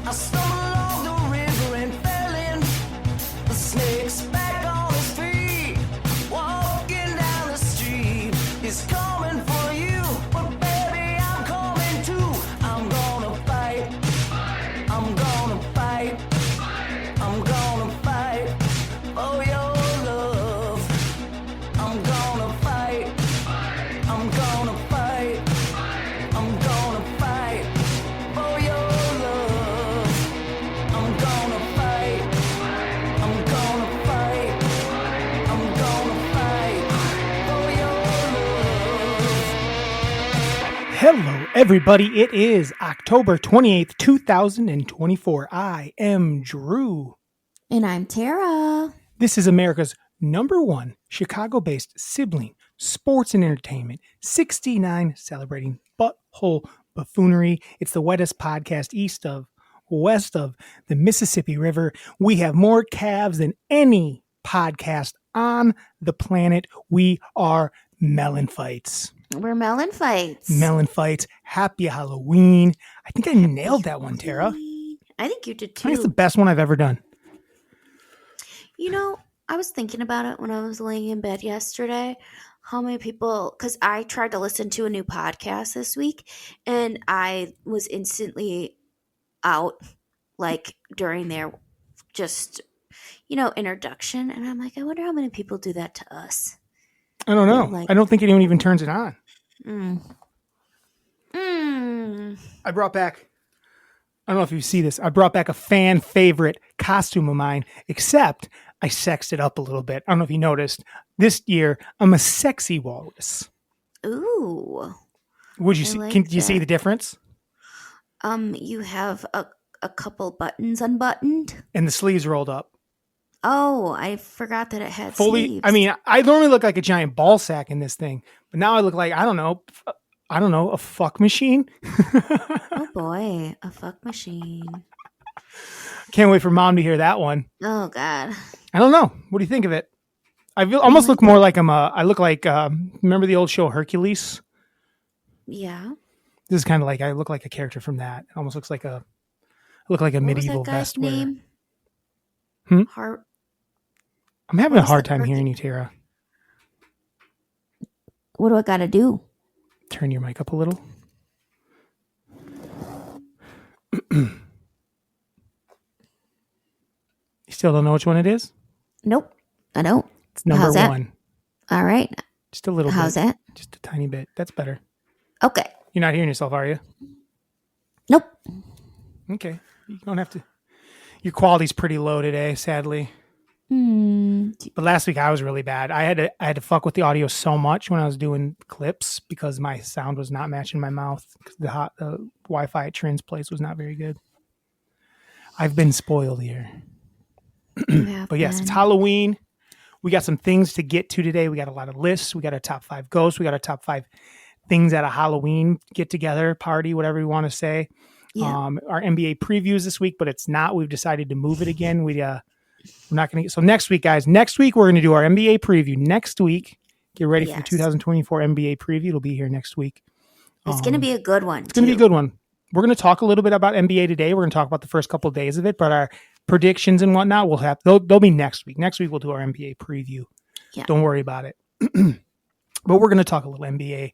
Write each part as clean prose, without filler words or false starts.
I stumbled along the river and fell in. The snake's back on his feet. Walking down the street. He's coming for you. But baby, I'm coming too. I'm gonna fight. I'm gonna fight. I'm gonna fight for your love. I'm gonna fight. I'm gonna fight. I'm gonna fight for your love. I'm gonna fight. I'm gonna fight. I'm gonna fight for your love. Hello, everybody. It is October 28th, 2024. I am Drew. And I'm Tara. This is America's #1 Chicago-based sibling sports and entertainment, 69 celebrating butthole buffoonery. It's the wettest podcast west of the Mississippi River. We have more calves than any podcast on the planet. We are MELLONfights. We're MELLONfights. MELLONfights. Happy Halloween. I think I nailed that one, Tara. I think you did I think it's the too. best one I've ever done. You know, I was thinking about it when I was laying in bed yesterday. How many people, because I tried to listen to a new podcast this week and I was instantly out, like during their just, introduction. And I'm like, I wonder how many people do that to us. I don't know. Like- I don't think anyone even turns it on. I brought back, I don't know if you see this, I brought back a fan favorite costume of mine, except I sexed it up a little bit. I don't know if you noticed. This year, I'm a sexy walrus. Ooh. Would you I see? like Can you see that. the difference? You have a couple buttons unbuttoned. And the sleeves rolled up. Oh, I forgot that it had Fully. sleeves. I mean, I normally look like a giant ball sack in this thing, but now I look like, I don't know, a fuck machine. Oh boy, a fuck machine. Can't wait for mom to hear that one. Oh god. I don't know. What do you think of it? Almost look more like I look like, remember the old show Hercules? Yeah. This is kind of like, I look like a character from that. It almost looks like I look like a What medieval was that guy's vest wearer. name? Hmm? Heart. I'm having a was hard that time Hercules? hearing you, Tara. What do I gotta do? Turn your mic up a little. You still don't know which one it is? Nope. I don't. It's number How's that? 1. All right. Just a little How's bit. that? Just a tiny bit. That's better. Okay. You're not hearing yourself, are you? Nope. Okay. You don't have to. Your quality's pretty low today, sadly. But last week I was really bad. I had to fuck with the audio so much when I was doing clips because my sound was not matching my mouth. Because the Wi-Fi at Trin's place was not very good. I've been spoiled here. But yes, it's Halloween. We got some things to get to today. We got a lot of lists. We got our top 5 ghosts. We got our top 5 things at a Halloween get together party, whatever you want to say. Yeah. Our NBA previews this week, but it's not. We've decided to move it again. We're not going to. So next week, guys. Next week we're going to do our NBA preview. Next week, get ready for the Yes. 2024 NBA preview. It'll be here next week. It's gonna be a good one. It's going to be a good one. We're going to talk a little bit about NBA today. We're going to talk about the first couple of days of it, but our predictions and whatnot they'll be next week. Next week we'll do our NBA preview. Yeah. Don't worry about it. But we're going to talk a little NBA.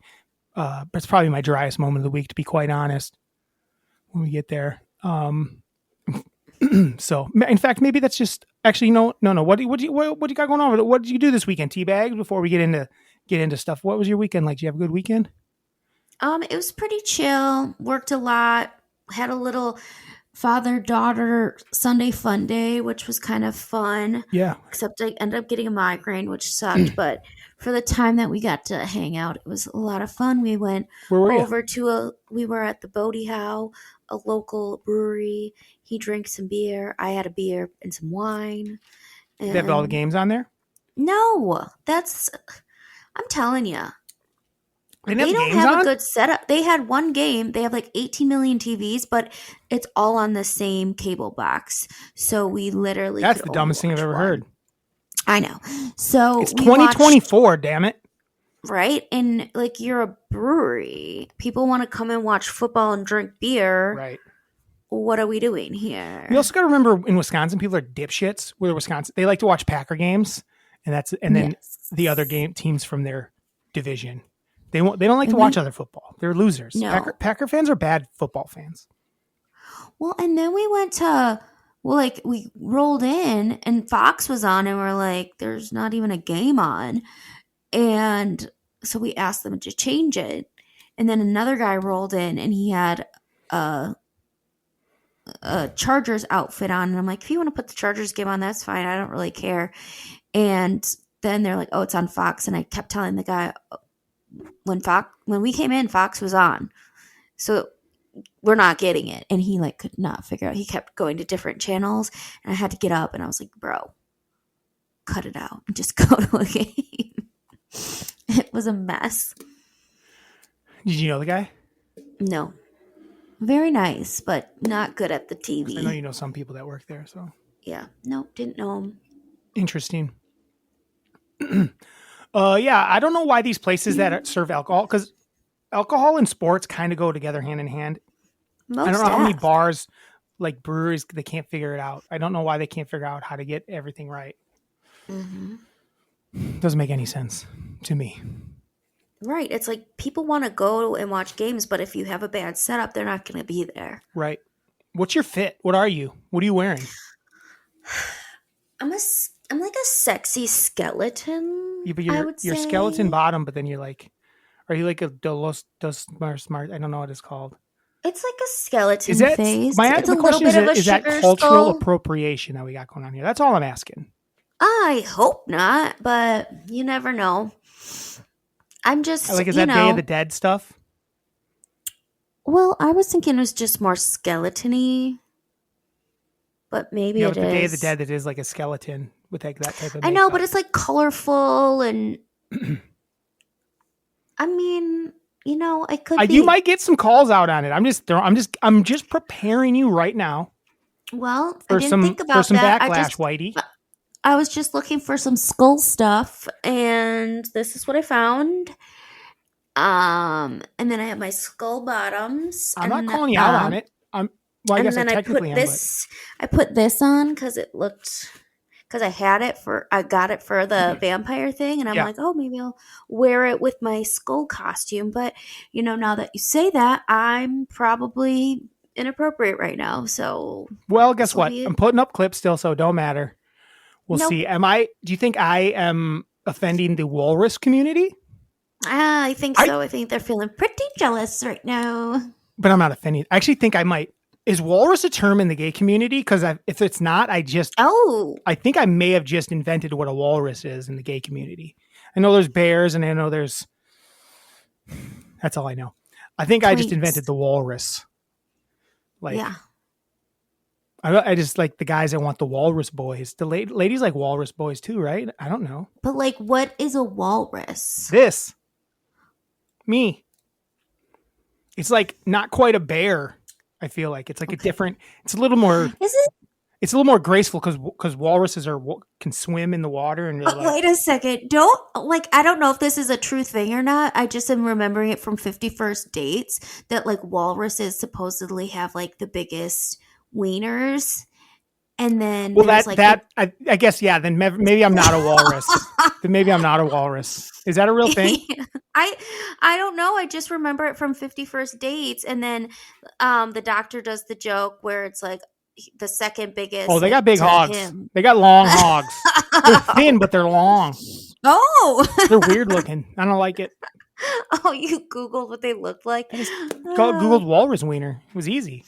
It's probably my driest moment of the week, to be quite honest, when we get there. So, in fact, maybe that's just actually no. What do you got going on? What did you do this weekend? Teabags before we get into stuff. What was your weekend like? Did you have a good weekend? It was pretty chill. Worked a lot. Had a little father-daughter Sunday fun day, which was kind of fun. Yeah. Except I ended up getting a migraine, which sucked. But for the time that we got to hang out, it was a lot of fun. We went Where were you? over we were at the Bodie Howe, a local brewery. He drank some beer. I had a beer and some wine. They have all the games on there? No, I'm telling you. They They have don't games have on? a good setup. They had one game. They have like 18 million TVs, but it's all on the same cable box. So we literally That's could the dumbest thing only I've ever watch one. heard. I know. So It's we watched- 2024, damn it. right? And like you're a brewery. People want to come and watch football and drink beer. Right. what are we doing here? You also got to remember in Wisconsin, people are dipshits. Where Wisconsin, they like to watch Packer games, and then the other teams from their division. They don't like to watch other football. They're losers. No. Packer fans are bad football fans. Well, and then we went to, we rolled in and Fox was on and we're like, there's not even a game on. And so we asked them to change it. And then another guy rolled in and he had a Chargers outfit on. And I'm like, if you want to put the Chargers game on, that's fine. I don't really care. And then they're like, oh, it's on Fox. And I kept telling the guy, when we came in, Fox was on. So we're not getting it. And he could not figure out. He kept going to different channels and I had to get up and I was like, bro, cut it out and just go to a game. It was a mess. Did you know the guy? No. Very nice, but not good at the TV. I know you know some people that work there, so. Yeah. No, didn't know him. Interesting. Yeah, I don't know why these places that serve alcohol, because alcohol and sports kind of go together hand in hand. I don't know how many bars, like breweries, they can't figure it out. I don't know why they can't figure out how to get everything right. Mm-hmm. Doesn't make any sense to me. Right. It's like people want to go and watch games, but if you have a bad setup, they're not going to be there. Right. What's your fit? What are you? What are you wearing? I'm like a sexy skeleton. Yeah, but I would you're say. skeleton bottom, but then you're like, are you like a smart? I don't know what it's called. It's like a skeleton Is that face. my It's the a little question? bit of a Is that sugar cultural skull. appropriation that we got going on here? That's all I'm asking. I hope not, but you never know. I'm just Like, is that Day of the Dead stuff? Well, I was thinking it was just more skeleton-y, but maybe it The is. Day of the Dead, it is like a skeleton with like that type of. I know, makeup. but it's like colorful and. I mean, it could be. You might get some calls out on it. I'm just preparing you right now. Well, for I didn't some think about some that. backlash, Whitey. I was just looking for some skull stuff, and this is what I found. And then I have my skull bottoms. I'm not calling you out on it. I guess I technically am. I put this on because I got it for the vampire thing, and I'm like, oh, maybe I'll wear it with my skull costume. But now that you say that, I'm probably inappropriate right now. So, well, guess what? I'm putting up clips still, so it don't matter. We'll see. Do you think I am offending the walrus community? I think so. I think they're feeling pretty jealous right now. But I'm not offending. I actually think I might. Is walrus a term in the gay community? Because if it's not, I think I may have just invented what a walrus is in the gay community. I know there's bears, and I know there's. That's all I know. I think I just invented the walrus. Yeah. I just like the guys that want the walrus boys. The ladies like walrus boys too, right? I don't know. But what is a walrus? This. Me. It's like not quite a bear. I feel like it's like a different. It's a little more. Is it? It's a little more graceful because walruses can swim in the water and. Wait a second! I don't know if this is a true thing or not. I just am remembering it from 50 First Dates that walruses supposedly have the biggest wieners, and then I guess Then maybe I'm not a walrus. Then maybe I'm not a walrus. Is that a real thing? I don't know. I just remember it from 50 First Dates, and then the doctor does the joke where it's the second biggest. Oh, they got big hogs. They got long hogs. They're thin, but they're long. Oh, they're weird looking. I don't like it. Oh, you Googled what they looked like? I just Googled walrus wiener. It was easy.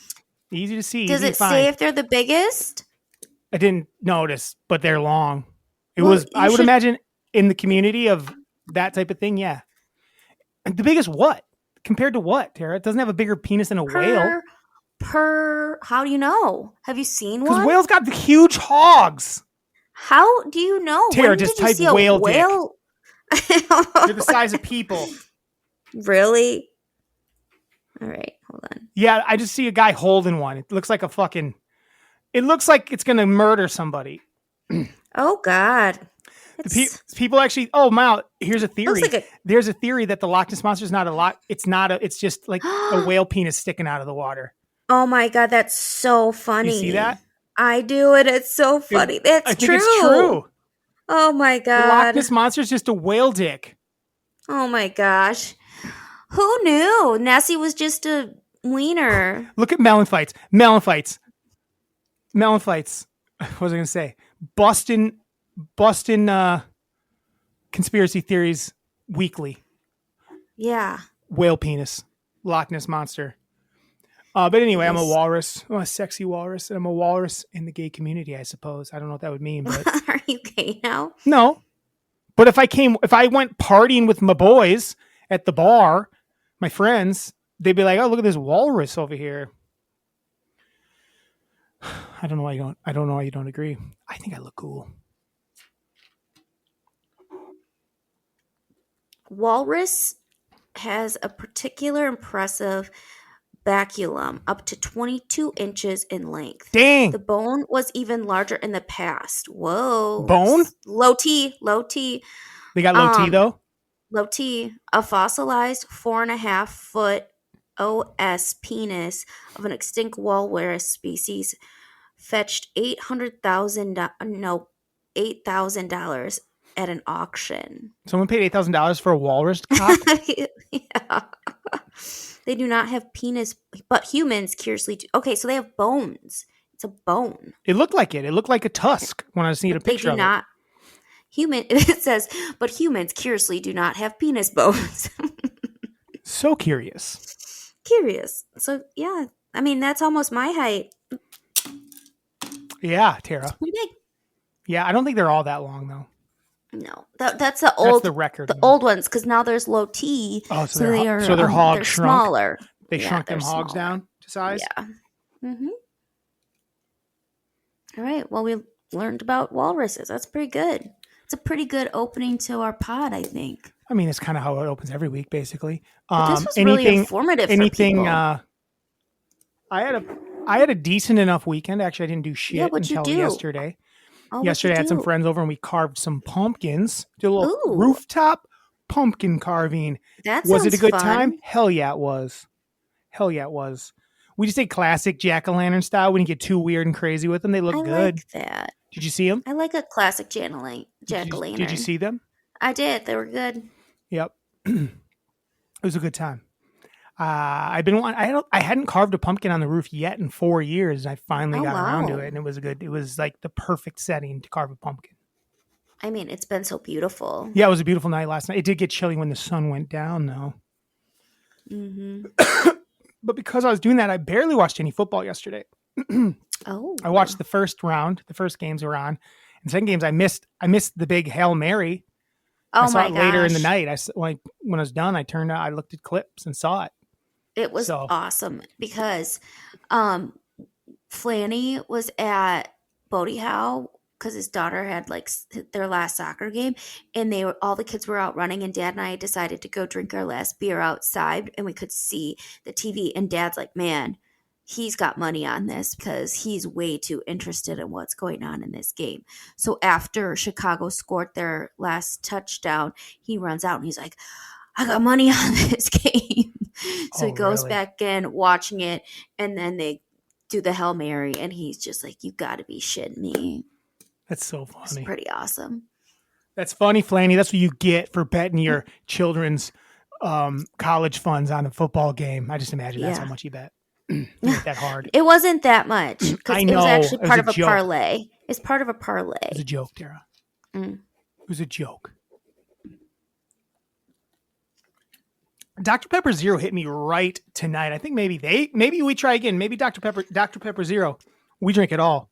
Easy to see. Does it say if they're the biggest? I didn't notice, but they're long. I would imagine in the community of that type of thing, yeah. And the biggest what? Compared to what, Tara? It doesn't have a bigger penis than a whale. How do you know? Have you seen one? Because whales got the huge hogs. How do you know? Tara, just type whale dick. They're the size of people. Really? All right, hold on. Yeah, I just see a guy holding one. It looks like it looks like it's going to murder somebody. Oh, God. People actually, wow, here's a theory. There's a theory that the Loch Ness Monster is not a lot. It's just like a whale penis sticking out of the water. Oh my God, that's so funny. You see that? I do, and it's so funny. That's I think true. it's true. Oh my The Loch God. Ness Monster is just a whale dick. Oh my gosh. Who knew? Nessie was just a wiener. Look at MELLONfights. MELLONfights. MELLONfights. What was I going to say? Boston conspiracy theories weekly. Yeah. Whale penis. Loch Ness Monster. But anyway, I'm a Yes. walrus. I'm a sexy walrus. And I'm a walrus in the gay community, I suppose. I don't know what that would mean, but Are you gay now? no. But if I went partying with my boys at the bar, my friends, they'd be like, "Oh, look at this walrus over here." I don't know why you don't agree. I think I look cool. Walrus has a particular impressive baculum, up to 22 inches in length. Dang. The bone was even larger in the past. Whoa. Bone? Low T. They got low T though. Low T. A fossilized 4.5 foot OS penis of an extinct walrus species fetched $8,000 at an auction. Someone paid $8,000 for a walrus cock. Yeah. They do not have penis, but humans curiously do. Okay, so they have bones. It's a bone. It looked like it. It looked like a tusk when I was seeing a picture They of do not. It says, but humans curiously do not have penis bones. it. So curious. Curious. So yeah, I mean that's almost my height. Yeah, Tara. Pretty big. Yeah, I don't think they're all that long though. No, that's the old. That's the record. The old ones, because now there's low T. Oh, so they're hog they're shrunk. smaller. They Yeah, shrunk them they're hogs smaller. down to size. Yeah. Mm-hmm. All right. Well, we learned about walruses. That's pretty good. It's a pretty good opening to our pod, I think. I mean, it's kind of how it opens every week, basically. But this was really informative for people. I had a decent enough weekend. Actually, I didn't do shit what'd you until do? yesterday. Oh, what'd Yesterday, I you had some do? friends over and we carved some pumpkins. Did a little Ooh. rooftop pumpkin carving. That Was it a sounds good fun. time? Hell yeah, it was. Hell yeah, it was. We just did classic jack-o'-lantern style. We didn't get too weird and crazy with them. They look I good. like that. Did you see them? I like a classic jack-o'-lantern. Did you see them? I did. They were good. Yep. It was a good time. I hadn't carved a pumpkin on the roof yet in 4 years, and I finally got around to wow. it, and it was like the perfect setting to carve a pumpkin. I mean, it's been so beautiful. Yeah, it was a beautiful night last night. It did get chilly when the sun went down, though. Mm-hmm. But because I was doing that, I barely watched any football yesterday. Oh. I watched the first round. The first games were on. And second games, I missed the big Hail Mary. Oh I saw my it later in the gosh. night. When I was done, I looked at clips and saw it. It was So- awesome because Flanny was at Bodie Howe because his daughter had like their last soccer game, and all the kids were out running, and Dad and I decided to go drink our last beer outside, and we could see the TV, and Dad's like, man, he's got money on this because he's way too interested in what's going on in this game. So after Chicago scored their last touchdown, he runs out and he's like, I got money on this game. So Oh, he goes really? back in watching it, and then they do the Hail Mary, and he's just like, you got to be shitting me. That's so It's funny. pretty awesome. That's funny, Flanny. That's what you get for betting your children's college funds on a football game. I just imagine that's how Yeah. much you bet. You bet that hard. It wasn't that much because I it was know. actually It was part a of a joke. parlay. It's part of a parlay. It was a joke, Tara. Mm. It was a joke. Dr. Pepper Zero hit me right tonight. I think maybe we try again. Maybe Dr. Pepper Zero. We drink it all.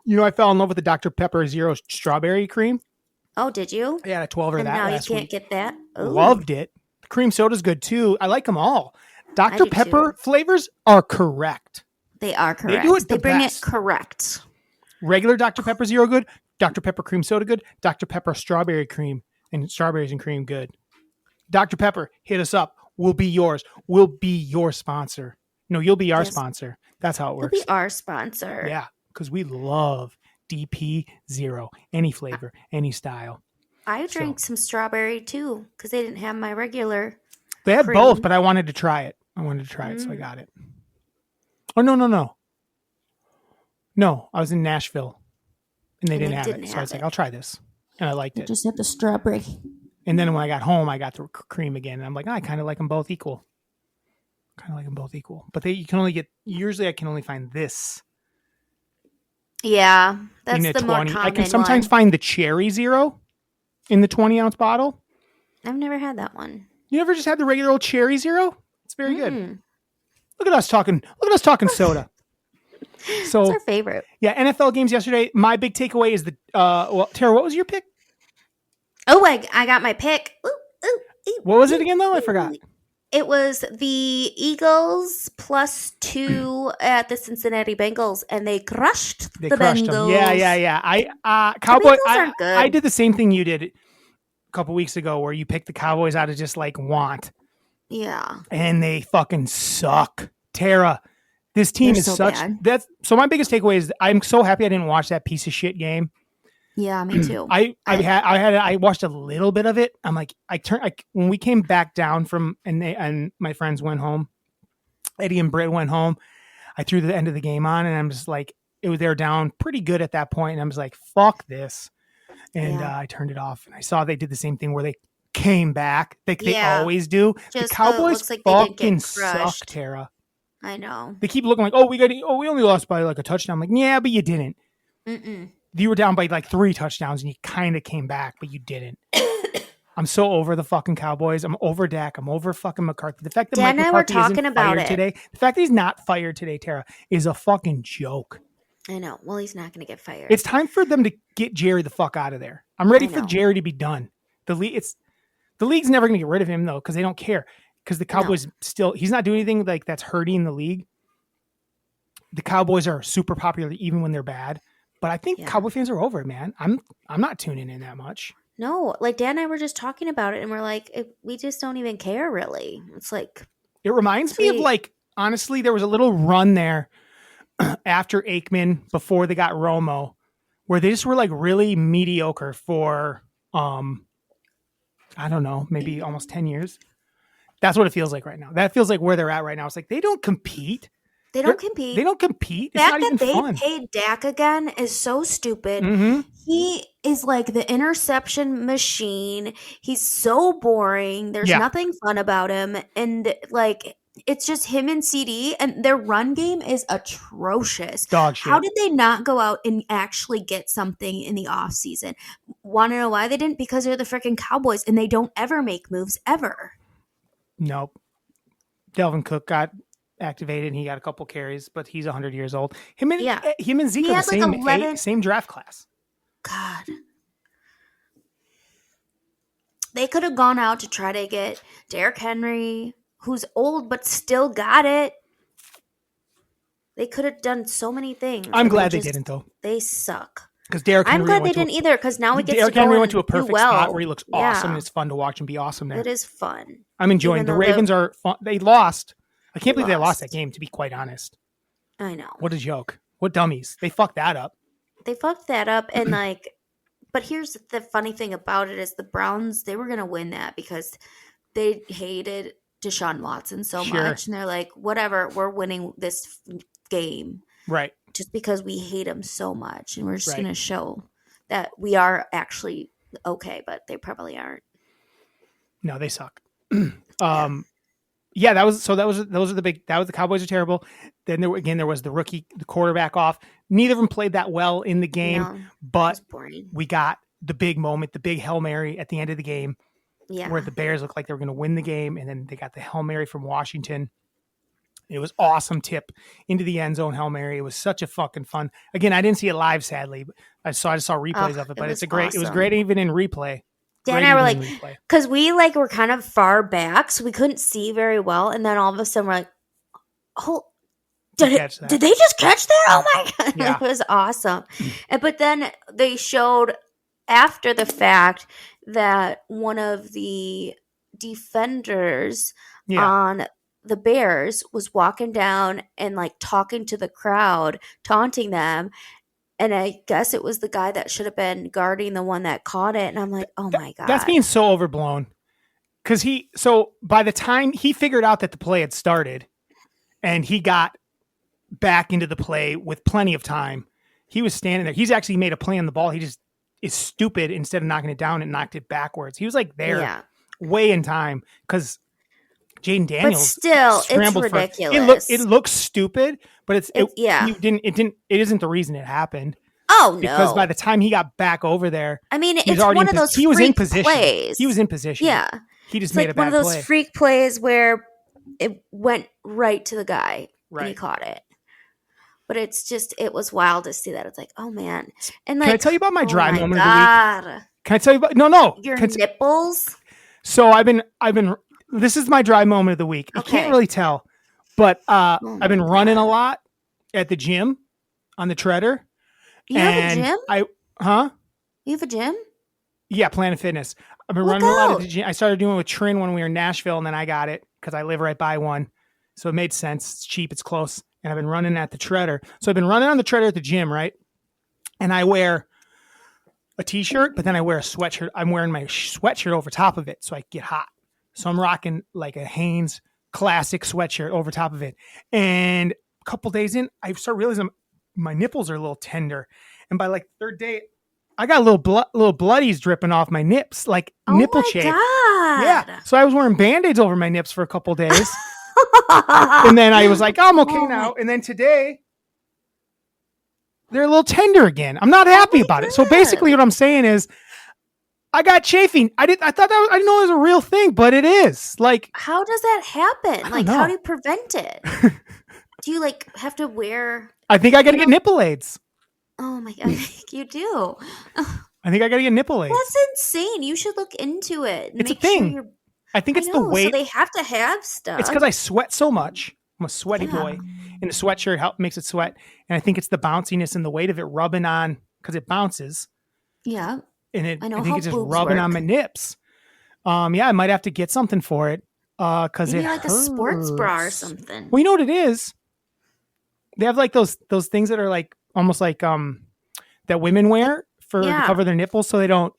You know, I fell in love with the Dr. Pepper Zero strawberry cream. Oh, did you? I had a 12 of And that now you last can't week. get that? Ooh. Loved it. The cream soda's good too. I like them all. Dr. do Pepper too. flavors are correct. They are correct. do it They the bring best. it correct. Regular Dr. Pepper Zero good. Dr. Pepper cream soda good. Dr. Pepper strawberry cream and strawberries and cream good. Dr. Pepper, hit us up. We'll be yours. We'll be your sponsor. No, you'll be our Yes. sponsor. That's how it He'll works. be our sponsor. Yeah, because we love DP Zero. Any flavor, any style. I drank some strawberry too because they didn't have my regular. They have Cream. both, but I wanted to try it. So I got it. Oh, no. No, I was in Nashville and they And didn't they have didn't it. So I have was like, it. I'll try this. And I liked You it. just had the strawberry. And then when I got home, I got the cream again. And I'm like, I kind of like them both equal. But you can only get, usually I can only find this Yeah, in that's a the more 20. common I can sometimes one. find the cherry zero in the 20-ounce bottle. I've never had that one. You ever just had the regular old cherry zero? It's very good. Mm-mm. Look at us talking soda. It's So our favorite. yeah, NFL games yesterday. My big takeaway is Tara, what was your pick? Oh, I got my pick. Ooh, ooh, ooh, What was it ooh, again though? I ooh. forgot. It was the Eagles +2 at the Cincinnati Bengals, and they crushed They the crushed Bengals. them. Yeah. Cowboy. Bengals aren't good. I did the same thing you did a couple weeks ago, where you picked the Cowboys out of just like want, Yeah. and they fucking suck. Tara, this team They're is so such. bad. So my biggest takeaway is I'm so happy I didn't watch that piece of shit game. Yeah, me too. I watched a little bit of it. I'm like, when we came back down from, and my friends went home, Eddie and Britt went home. I threw the end of the game on, and I'm just like, they were down pretty good at that point, and I'm just like, fuck this, and Yeah. I turned it off. And I saw they did the same thing where they came back, like they Yeah. always do. Just the Cowboys looks like they did get fucking suck, crushed. Tara. I know. They keep looking like, we only lost by like a touchdown. I'm like, yeah, but you didn't. Mm-mm. You were down by like 3 touchdowns and you kind of came back, but you didn't. I'm so over the fucking Cowboys. I'm over Dak. I'm over fucking McCarthy. The fact that Dan Mike and I were McCarthy isn't talking about fired it. today, the fact that he's not fired today, Tara, is a fucking joke. I know. Well, he's not going to get fired. It's time for them to get Jerry the fuck out of there. I'm ready I for know. Jerry to be done. The league's never going to get rid of him though, because they don't care. Because the Cowboys he's not doing anything like that's hurting the league. The Cowboys are super popular even when they're bad. But I think Cowboy fans are over it, man. I'm not tuning in that much. No, like Dan and I were just talking about it, and we're like, we just don't even care, really. It's like, It reminds me of like, honestly, there was a little run there after Aikman before they got Romo, where they just were like really mediocre for I don't know, maybe almost 10 years. That's what it feels like right now. That feels like where they're at right now. It's like they don't compete. they don't compete. They don't compete. The It's fact not even that they fun. paid Dak again is so stupid. Mm-hmm. He is like the interception machine. He's so boring. There's Yeah. nothing fun about him. And like, it's just him and CD, and their run game is atrocious. Dog shit. How did they not go out and actually get something in the offseason? Want to know why they didn't? Because they're the freaking Cowboys, and they don't ever make moves, ever. Nope. Delvin Cook got activated and he got a couple carries, but he's 100 years old. Him and Zeke He are had, the like, 11 same draft class. God. They could have gone out to try to get Derrick Henry, who's old but still got it. They could have done so many things. I'm and glad they didn't though, They suck. because Derrick Henry I'm glad they went to didn't either, because now he gets Derrick to go Henry and went to a do perfect well. spot where he looks awesome, Yeah, and it's fun to watch him be awesome there. it is fun. I'm enjoying. Even The though Ravens are fun. They lost. I can't believe they lost lost. that game, to be quite honest. I know. What a joke. What dummies. They fucked that up. They fucked that up, and like, but here's the funny thing about it is the Browns, they were gonna win that because they hated Deshaun Watson so Sure. much, and they're like, whatever, we're winning this game Right. just because we hate him so much, and we're just Right. gonna show that we are actually okay, but they probably aren't. No, they suck. Yeah, those are the Cowboys are terrible. Then there was the rookie, the quarterback off. Neither of them played that well in the game, No, but it's boring. we got the big moment, the big Hail Mary at the end of the game, Yeah, where the Bears looked like they were going to win the game, and then they got the Hail Mary from Washington. It was awesome tip into the end zone Hail Mary. It was such a fucking fun. Again, I didn't see it live, sadly, but I just saw replays of it. But it was it was awesome. great even in replay. Dan and Great I were even like, in replay. because we like were kind of far back, so we couldn't see very well, and then all of a sudden we're like, oh. Catch that. Did they just catch that? Oh my god. Yeah. It was awesome. But then they showed after the fact that one of the defenders Yeah. on the Bears was walking down and like talking to the crowd, taunting them. And I guess it was the guy that should have been guarding the one that caught it. And I'm like, oh my God. That's being so overblown. Because by the time he figured out that the play had started and he got back into the play with plenty of time. He was standing there. He's actually made a play on the ball. He just is stupid. Instead of knocking it down, and knocked it backwards. He was like there way in time because Jaden Daniels. But still, it's ridiculous. It looks stupid, but it isn't the reason it happened. Oh, no. Because by the time he got back over there, I mean, it's one of those freak plays. He was in position. Yeah. He just made a bad play. One of those freak plays where it went right to the guy and he caught it. But it was wild to see that. It's like, oh, man. And like, can I tell you about my dry moment of the week? Can I tell you about, no. Your nipples? So I've been, this is my dry moment of the week. Okay. You can't really tell, but I've been running a lot at the gym on the treader. You have a gym? You have a gym? Yeah, Planet Fitness. I've been running a lot at the gym. I started doing it with Trin when we were in Nashville, and then I got it because I live right by one. So it made sense. It's cheap. It's close. And I've been running at the treader. So I've been running on the treader at the gym, right? And I wear a t-shirt, but then I wear a sweatshirt. I'm wearing my sweatshirt over top of it so I get hot. So I'm rocking like a Hanes classic sweatshirt over top of it. And a couple days in, I start realizing my nipples are a little tender. And by like the third day, I got little bloodies dripping off my nips, like nipple chafe. God. Yeah. So I was wearing Band-Aids over my nips for a couple days. And then I was like, I'm okay now. And then today, they're a little tender again. I'm not happy about it. So basically what I'm saying is I got chafing. I didn't know it was a real thing, but it is. Like, how does that happen? Like, how do you prevent it? Do you like have to wear? I think I got to get nipple aids. Oh my God, you do. I think I got to get nipple aids. That's insane. You should look into it. It's a thing. I think it's the weight. So they have to have stuff. It's because I sweat so much. I'm a sweaty boy, and the sweatshirt makes it sweat. And I think it's the bounciness and the weight of it rubbing on because it bounces. Yeah, and I think it's just rubbing on my nips. I might have to get something for it because it like hurts. A sports bra or something. Well, you know what it is? They have like those things that are like almost like that women wear to cover their nipples so they don't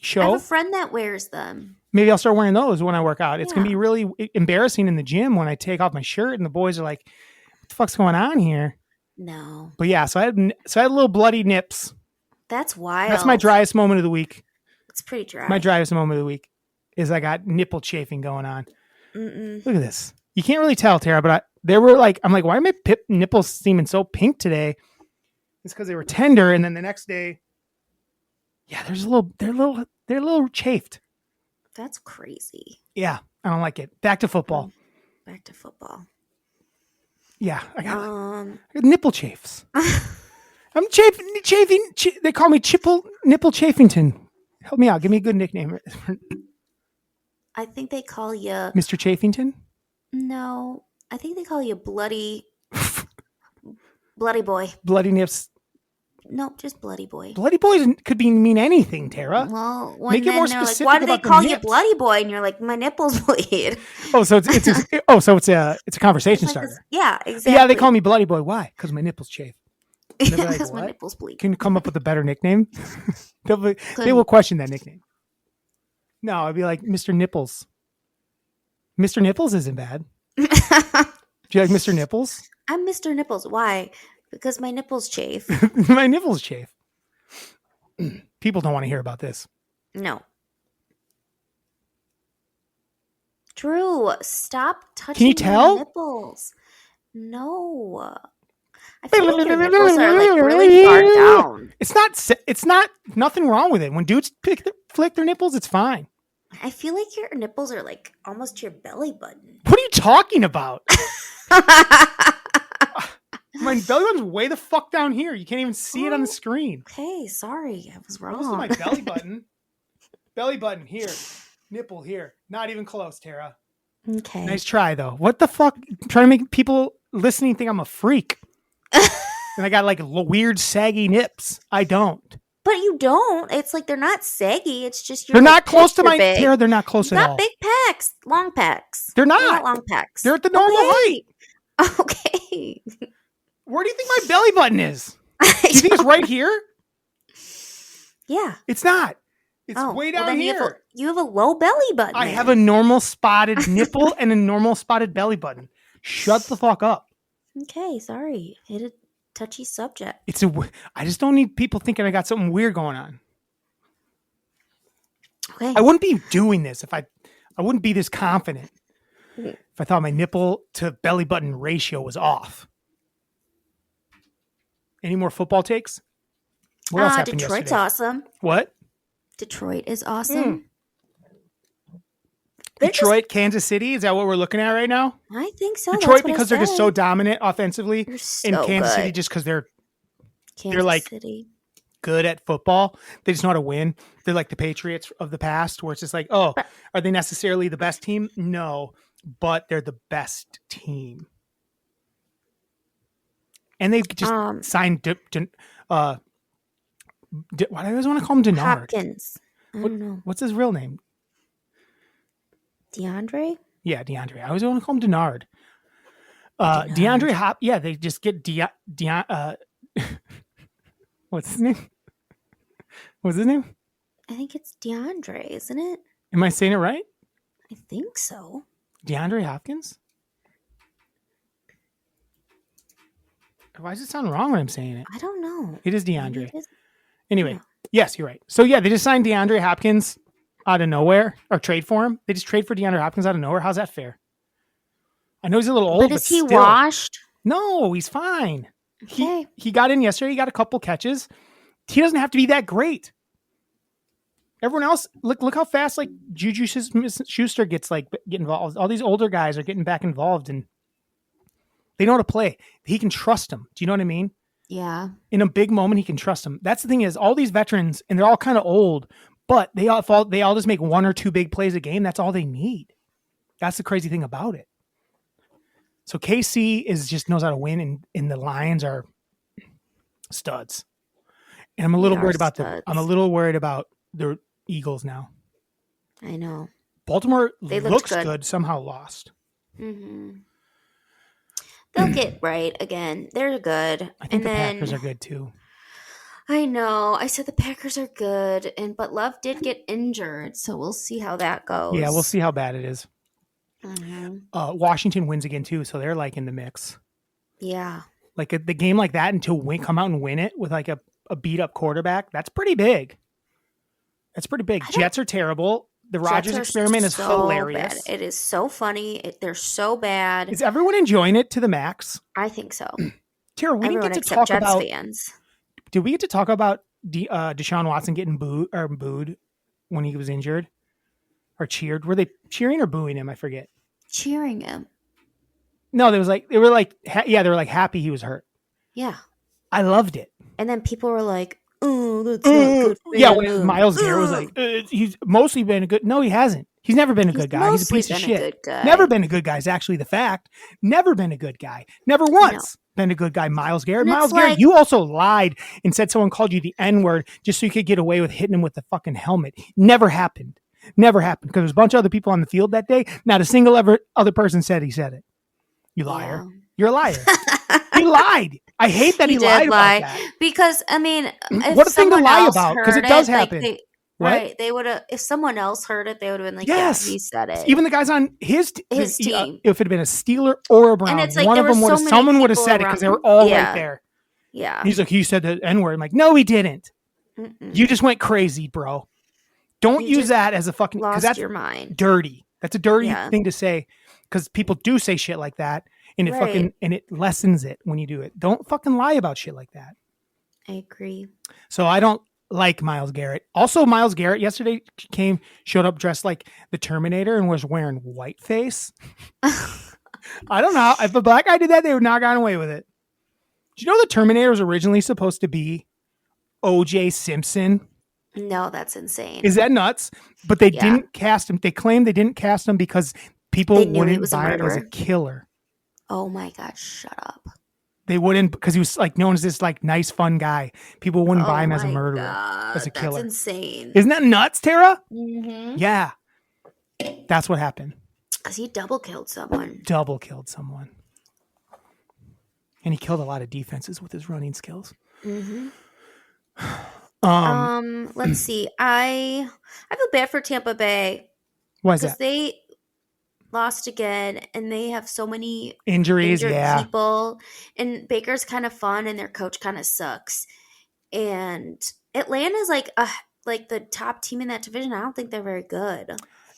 show. I have a friend that wears them. Maybe I'll start wearing those when I work out. It's going to be really embarrassing in the gym when I take off my shirt and the boys are like, what the fuck's going on here? No. But yeah, so I had little bloody nips. That's wild. That's my driest moment of the week. It's pretty dry. My driest moment of the week is I got nipple chafing going on. Mm-mm. Look at this. You can't really tell, Tara, but I'm like, why are my nipples seeming so pink today? It's because they were tender. And then the next day, they're a little chafed. That's crazy. Yeah, I don't like it. Back to football. Yeah, I got nipple chafes. I'm chafing. They call me Nipple Chafington. Help me out. Give me a good nickname. I think they call you Mr. Chafington. No, I think they call you Bloody Boy. Bloody nips. No, just Bloody Boy. Bloody Boy could mean anything, Tara. Well, make it more specific. Like, why do they call you Bloody Boy? And you're like, my nipples bleed. Oh, so it's a conversation starter. Yeah, exactly. Yeah, they call me Bloody Boy. Why? Because my nipples chafe. Because my nipples bleed. Can you come up with a better nickname? They will question that nickname. No, I'd be like Mr. Nipples. Mr. Nipples isn't bad. Do you like Mr. Nipples? I'm Mr. Nipples. Why? Because my nipples chafe. My nipples chafe. People don't want to hear about this. No. Drew, stop touching Can you tell? my nipples. No. I feel like your nipples are like really far down. It's not nothing wrong with it. When dudes flick their nipples, it's fine. I feel like your nipples are like almost to your belly button. What are you talking about? My belly button's way the fuck down here. You can't even see it on the screen. Okay, sorry. I was wrong. Close to my belly button. Belly button here. Nipple here. Not even close, Tara. Okay. Nice try, though. What the fuck? I'm trying to make people listening think I'm a freak. And I got like weird saggy nips. I don't. But you don't. It's like they're not saggy. It's just they're not close to my Tara. They're not close at all. Not big pecs. Long pecs. They're not long pecs. They're at the normal height. Okay. Where do you think my belly button is? Do you think it's right here? Yeah. It's not. It's way down here. You have a low belly button. I have a normal spotted nipple and a normal spotted belly button. Shut the fuck up. Okay, sorry. Hit a touchy subject. I just don't need people thinking I got something weird going on. Okay. I wouldn't be doing this I wouldn't be this confident if I thought my nipple to belly button ratio was off. Any more football takes? What else happened Detroit's yesterday? awesome. What? Detroit is awesome. Detroit, Kansas City? Is that what we're looking at right now? I think so. Detroit because they're just so dominant offensively, They're so and Kansas good. City just because they're Kansas City. good at football. They just know how to win. They're like the Patriots of the past, where it's just like, oh, are they necessarily the best team? No, but they're the best team. And they just signed. Why do I always want to call him Denard? Hopkins. I don't know. What's his real name? DeAndre? Yeah, DeAndre. I always want to call him Denard. DeAndre Hop. Yeah, they just get what's his name? What's his name? I think it's DeAndre, isn't it? Am I saying it right? I think so. DeAndre Hopkins? Why does it sound wrong when I'm saying it? I don't know. It is DeAndre. It is. Anyway, Yeah. yes, you're right. So yeah, they just signed DeAndre Hopkins out of nowhere, or trade for him. They just trade for DeAndre Hopkins out of nowhere. How's that fair? I know he's a little old, But but is he still. washed? No, he's fine. Okay. He got in yesterday. He got a couple catches. He doesn't have to be that great. Everyone else, look how fast like Juju Schuster get involved. All these older guys are getting back involved, and they know how to play. He can trust them. Do you know what I mean? Yeah. In a big moment, he can trust them. That's the thing is, all these veterans, and they're all kind of old, but they all just make one or two big plays a game. That's all they need. That's the crazy thing about it. So KC just knows how to win, and the Lions are studs. And I'm a little worried about the Eagles now. I know. Baltimore They looks looked good, somehow lost. Mm-hmm. They'll get right again. They're good. I think the Packers are good too. I know. I said the Packers are good, but Love did get injured, so we'll see how that goes. Yeah, we'll see how bad it is. Mm-hmm. Washington wins again too, so they're like in the mix. Yeah. Like the game like that until come out and win it with like a beat up quarterback. That's pretty big. That's pretty big. Jets are terrible. The Rodgers experiment is hilarious. Bad. It is so funny. They're so bad. Is everyone enjoying it to the max? I think so. Tara, we Everyone didn't get to except talk Jets about. fans. Did we get to talk about Deshaun Watson getting booed when he was injured, or cheered? Were they cheering or booing him? I forget. Cheering him. No, they were like happy he was hurt. Yeah. I loved it. And then people were like, "Oh, that's not good." Yeah, when Miles Garrett was like, he's mostly been a good. No, he hasn't. He's never been a good guy. He's a piece of shit. Never been a good guy is actually the fact. Never been a good guy. Never once been a good guy. Miles Garrett. Miles Garrett, you also lied and said someone called you the N-word just so you could get away with hitting him with the fucking helmet. Never happened. Never happened. Because there's a bunch of other people on the field that day. Not a single other person said he said it. You liar. Yeah. You're a liar. He lied. I hate that he lied about that. Because, I mean, what a thing to lie about, because it does happen. Right. They would have, if someone else heard it, they would have been like, yes, yeah, he said it. Even the guys on his team. If it had been a Steeler or a Brown, and it's like, one of them would have, someone would have said it because they were all right there. Yeah. He's like, he said the N-word. I'm like, no, he didn't. Mm-mm. You just went crazy, bro. Don't use that as a fucking, because that's your mind. Dirty. That's a dirty thing to say, because people do say shit like that. And it and it lessens it when you do it. Don't fucking lie about shit like that. I agree. So I don't like Myles Garrett. Also, Myles Garrett yesterday showed up dressed like the Terminator and was wearing whiteface. I don't know. If a black guy did that, they would not have gotten away with it. Do you know the Terminator was originally supposed to be O.J. Simpson? No, that's insane. Is that nuts? But they didn't cast him. They claimed they didn't cast him because people wouldn't buy it as a killer. Oh my God, shut up. They wouldn't, because he was like known as this like nice, fun guy. People wouldn't buy him as a murderer, as a killer. That's insane. Isn't that nuts, Tara? Mm-hmm. Yeah. That's what happened. Because he double killed someone. And he killed a lot of defenses with his running skills. Mm-hmm. Let's see. I feel bad for Tampa Bay. Why is that? lost again, and they have so many Injuries, injured yeah. people. And Baker's kind of fun, and their coach kind of sucks. And Atlanta's like the top team in that division. I don't think they're very good.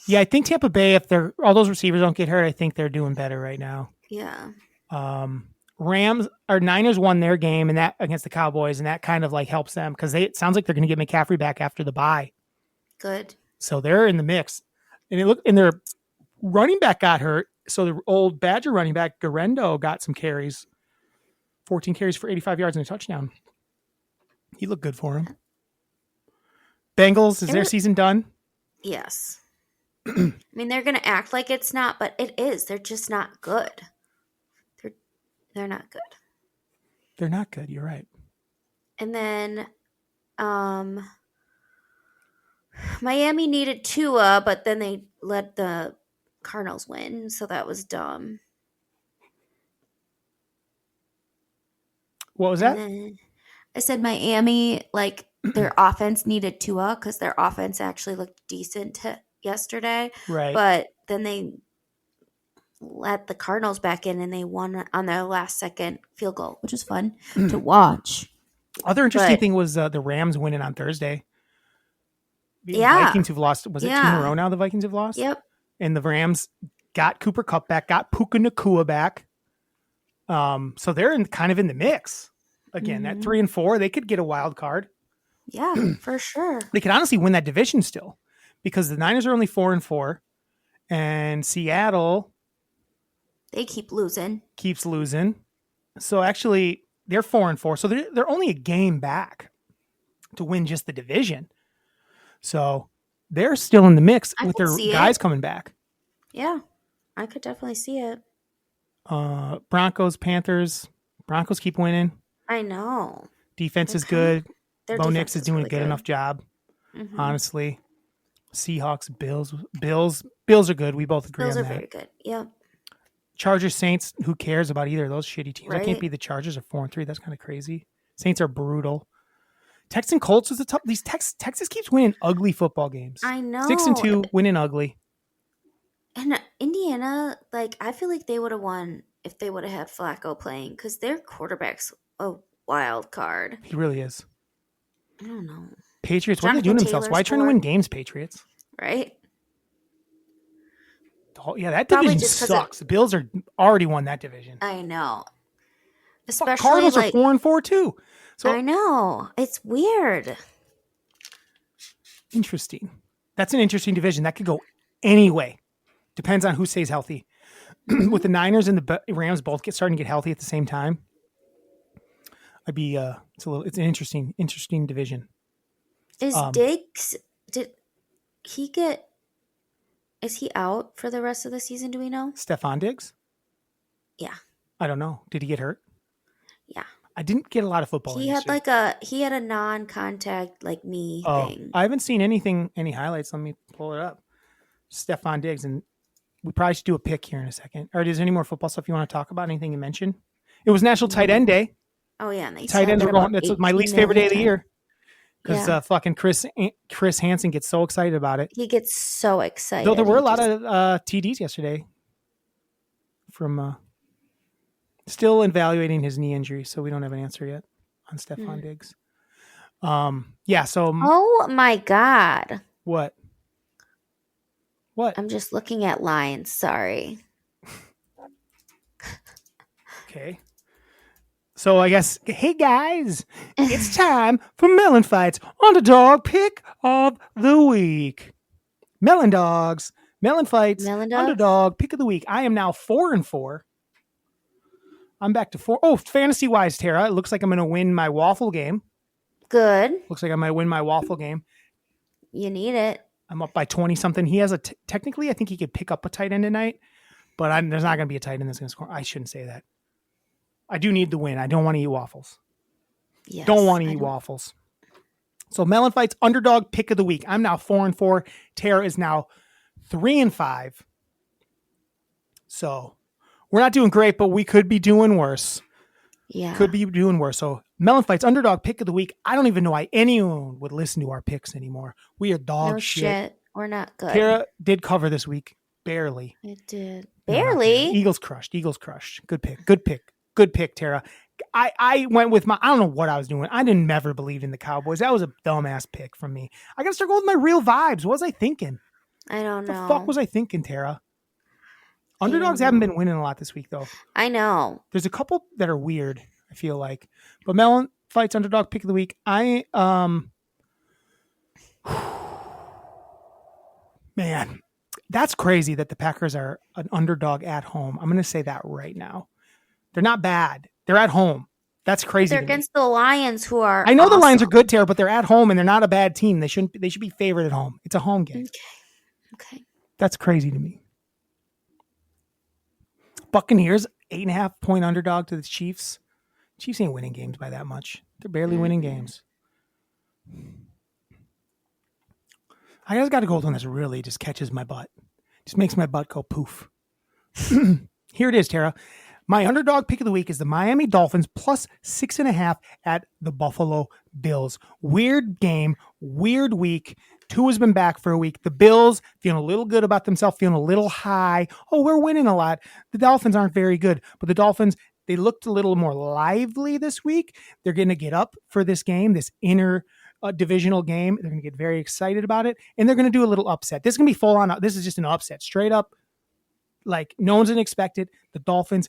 Yeah, I think Tampa Bay, if all those receivers don't get hurt, I think they're doing better right now. Yeah. Niners won their game and that against the Cowboys, and that kind of like helps them because it sounds like they're going to get McCaffrey back after the bye. Good. So they're in the mix. And their running back got hurt. So the old Badger running back, Garendo, got some carries. 14 carries for 85 yards and a touchdown. He looked good for him. Bengals, is their season done? Yes. I mean, they're going to act like it's not, but it is. They're just not good. They're not good. They're not good. You're right. And then Miami needed Tua, but then they let the Cardinals win, so that was dumb. What was that? I said Miami, like their offense needed Tua because their offense actually looked decent yesterday. Right. But then they let the Cardinals back in and they won on their last second field goal, which was fun to watch. Other interesting thing was the Rams winning on Thursday. The Vikings have lost. Was it 2 in a row now the Vikings have lost? Yep. And the Rams got Cooper Kupp back, got Puka Nacua back. So they're kind of in the mix. Again, at 3-4, they could get a wild card. Yeah, for sure. They could honestly win that division still because the Niners are only 4-4 and Seattle they keeps losing. So actually they're 4-4. So they're only a game back to win just the division. So they're still in the mix with their guys coming back. Yeah, I could definitely see it. Broncos, Panthers. Broncos keep winning. I know. Defense is good. Bo Nix is doing really a good enough job. Mm-hmm. Honestly. Seahawks, Bills are good. We both agree on that. Bills are very good. Yep. Chargers, Saints. Who cares about either of those shitty teams? Right. I can't be the Chargers are 4-3. That's kind of crazy. Saints are brutal. Texans, Colts is the top. Texas keeps winning ugly football games. I know. 6-2, winning ugly. And Indiana, like I feel like they would have won if they would have had Flacco playing because their quarterback's a wild card. He really is. I don't know. Patriots, what are they doing themselves? Why trying to win games, Patriots? Right? Oh, yeah, that division sucks. The Bills are already won that division. I know. Especially Cardinals are 4-4 too. So I know. It's weird. Interesting. That's an interesting division. That could go any way. Depends on who stays healthy. With the Niners and the Rams both starting to get healthy at the same time, it's an interesting division. Is Diggs is he out for the rest of the season? Do we know? Stephon Diggs? Yeah. I don't know. Did he get hurt? Yeah. I didn't get a lot of football. He had a non-contact knee thing. I haven't seen any highlights. Let me pull it up. Stephon Diggs, and we probably should do a pick here in a second. Or is there any more football stuff you want to talk about? Anything you mentioned? It was National Tight End Day. Oh yeah, and tight ends were going. That's my least favorite day of the year because fucking Chris Hansen gets so excited about it. He gets so excited. Though there were a lot of TDs yesterday. From still evaluating his knee injury, so we don't have an answer yet on Stephon Diggs. Yeah. So. Oh my God. What? What? I'm just looking at lines. Sorry. Okay. So I guess, hey guys, it's time for MELLONfights Underdog Pick of the Week. MELLONfights Underdog Pick of the Week. I am now 4-4. I'm back to 4. Oh, fantasy wise, Tara, it looks like I'm going to win my waffle game. Good. Looks like I might win my waffle game. You need it. I'm up by 20 something. He has technically, I think he could pick up a tight end tonight, but there's not going to be a tight end that's going to score. I shouldn't say that. I do need the win. I don't want to eat waffles. Yes, don't want to eat waffles. So MELLONfights Underdog Pick of the Week. I'm now 4-4. Tara is now 3-5. So we're not doing great, but we could be doing worse. Yeah. Could be doing worse. So MELLONfights Underdog Pick of the Week. I don't even know why anyone would listen to our picks anymore. We are dog shit. We're not good. Tara did cover this week. Barely. It did. No, not Barely. Eagles crushed. Good pick, Tara. I went with I don't know what I was doing. I didn't never believe in the Cowboys. That was a dumbass pick from me. I got to start going with my real vibes. What was I thinking? I don't know. What the fuck was I thinking, Tara? Underdogs don't haven't know. been winning a lot this week, though. I know. There's a couple that are weird, I feel like. But Melon Fights underdog pick of the week. Man, that's crazy that the Packers are an underdog at home. I'm going to say that right now. They're not bad. They're at home. That's crazy. They're against the Lions, who are. I know awesome. the Lions are good, Tara, but they're at home and they're not a bad team. They should be favored at home. It's a home game. Okay. That's crazy to me. Buccaneers 8.5-point underdog to the Chiefs. Chiefs ain't winning games by that much. They're barely winning games. I just got to go with one that's really just catches my butt. Just makes my butt go poof. Here it is, Tara. My underdog pick of the week is the Miami Dolphins plus 6.5 at the Buffalo Bills. Weird game, weird week. Tua's been back for a week. The Bills feeling a little good about themselves, feeling a little high. Oh, we're winning a lot. The Dolphins aren't very good, but the Dolphins, they looked a little more lively this week. They're going to get up for this game, this inner divisional game. They're going to get very excited about it, and they're going to do a little upset. This is going to be full on. This is just an upset, straight up. Like no one's going to expect it. The Dolphins,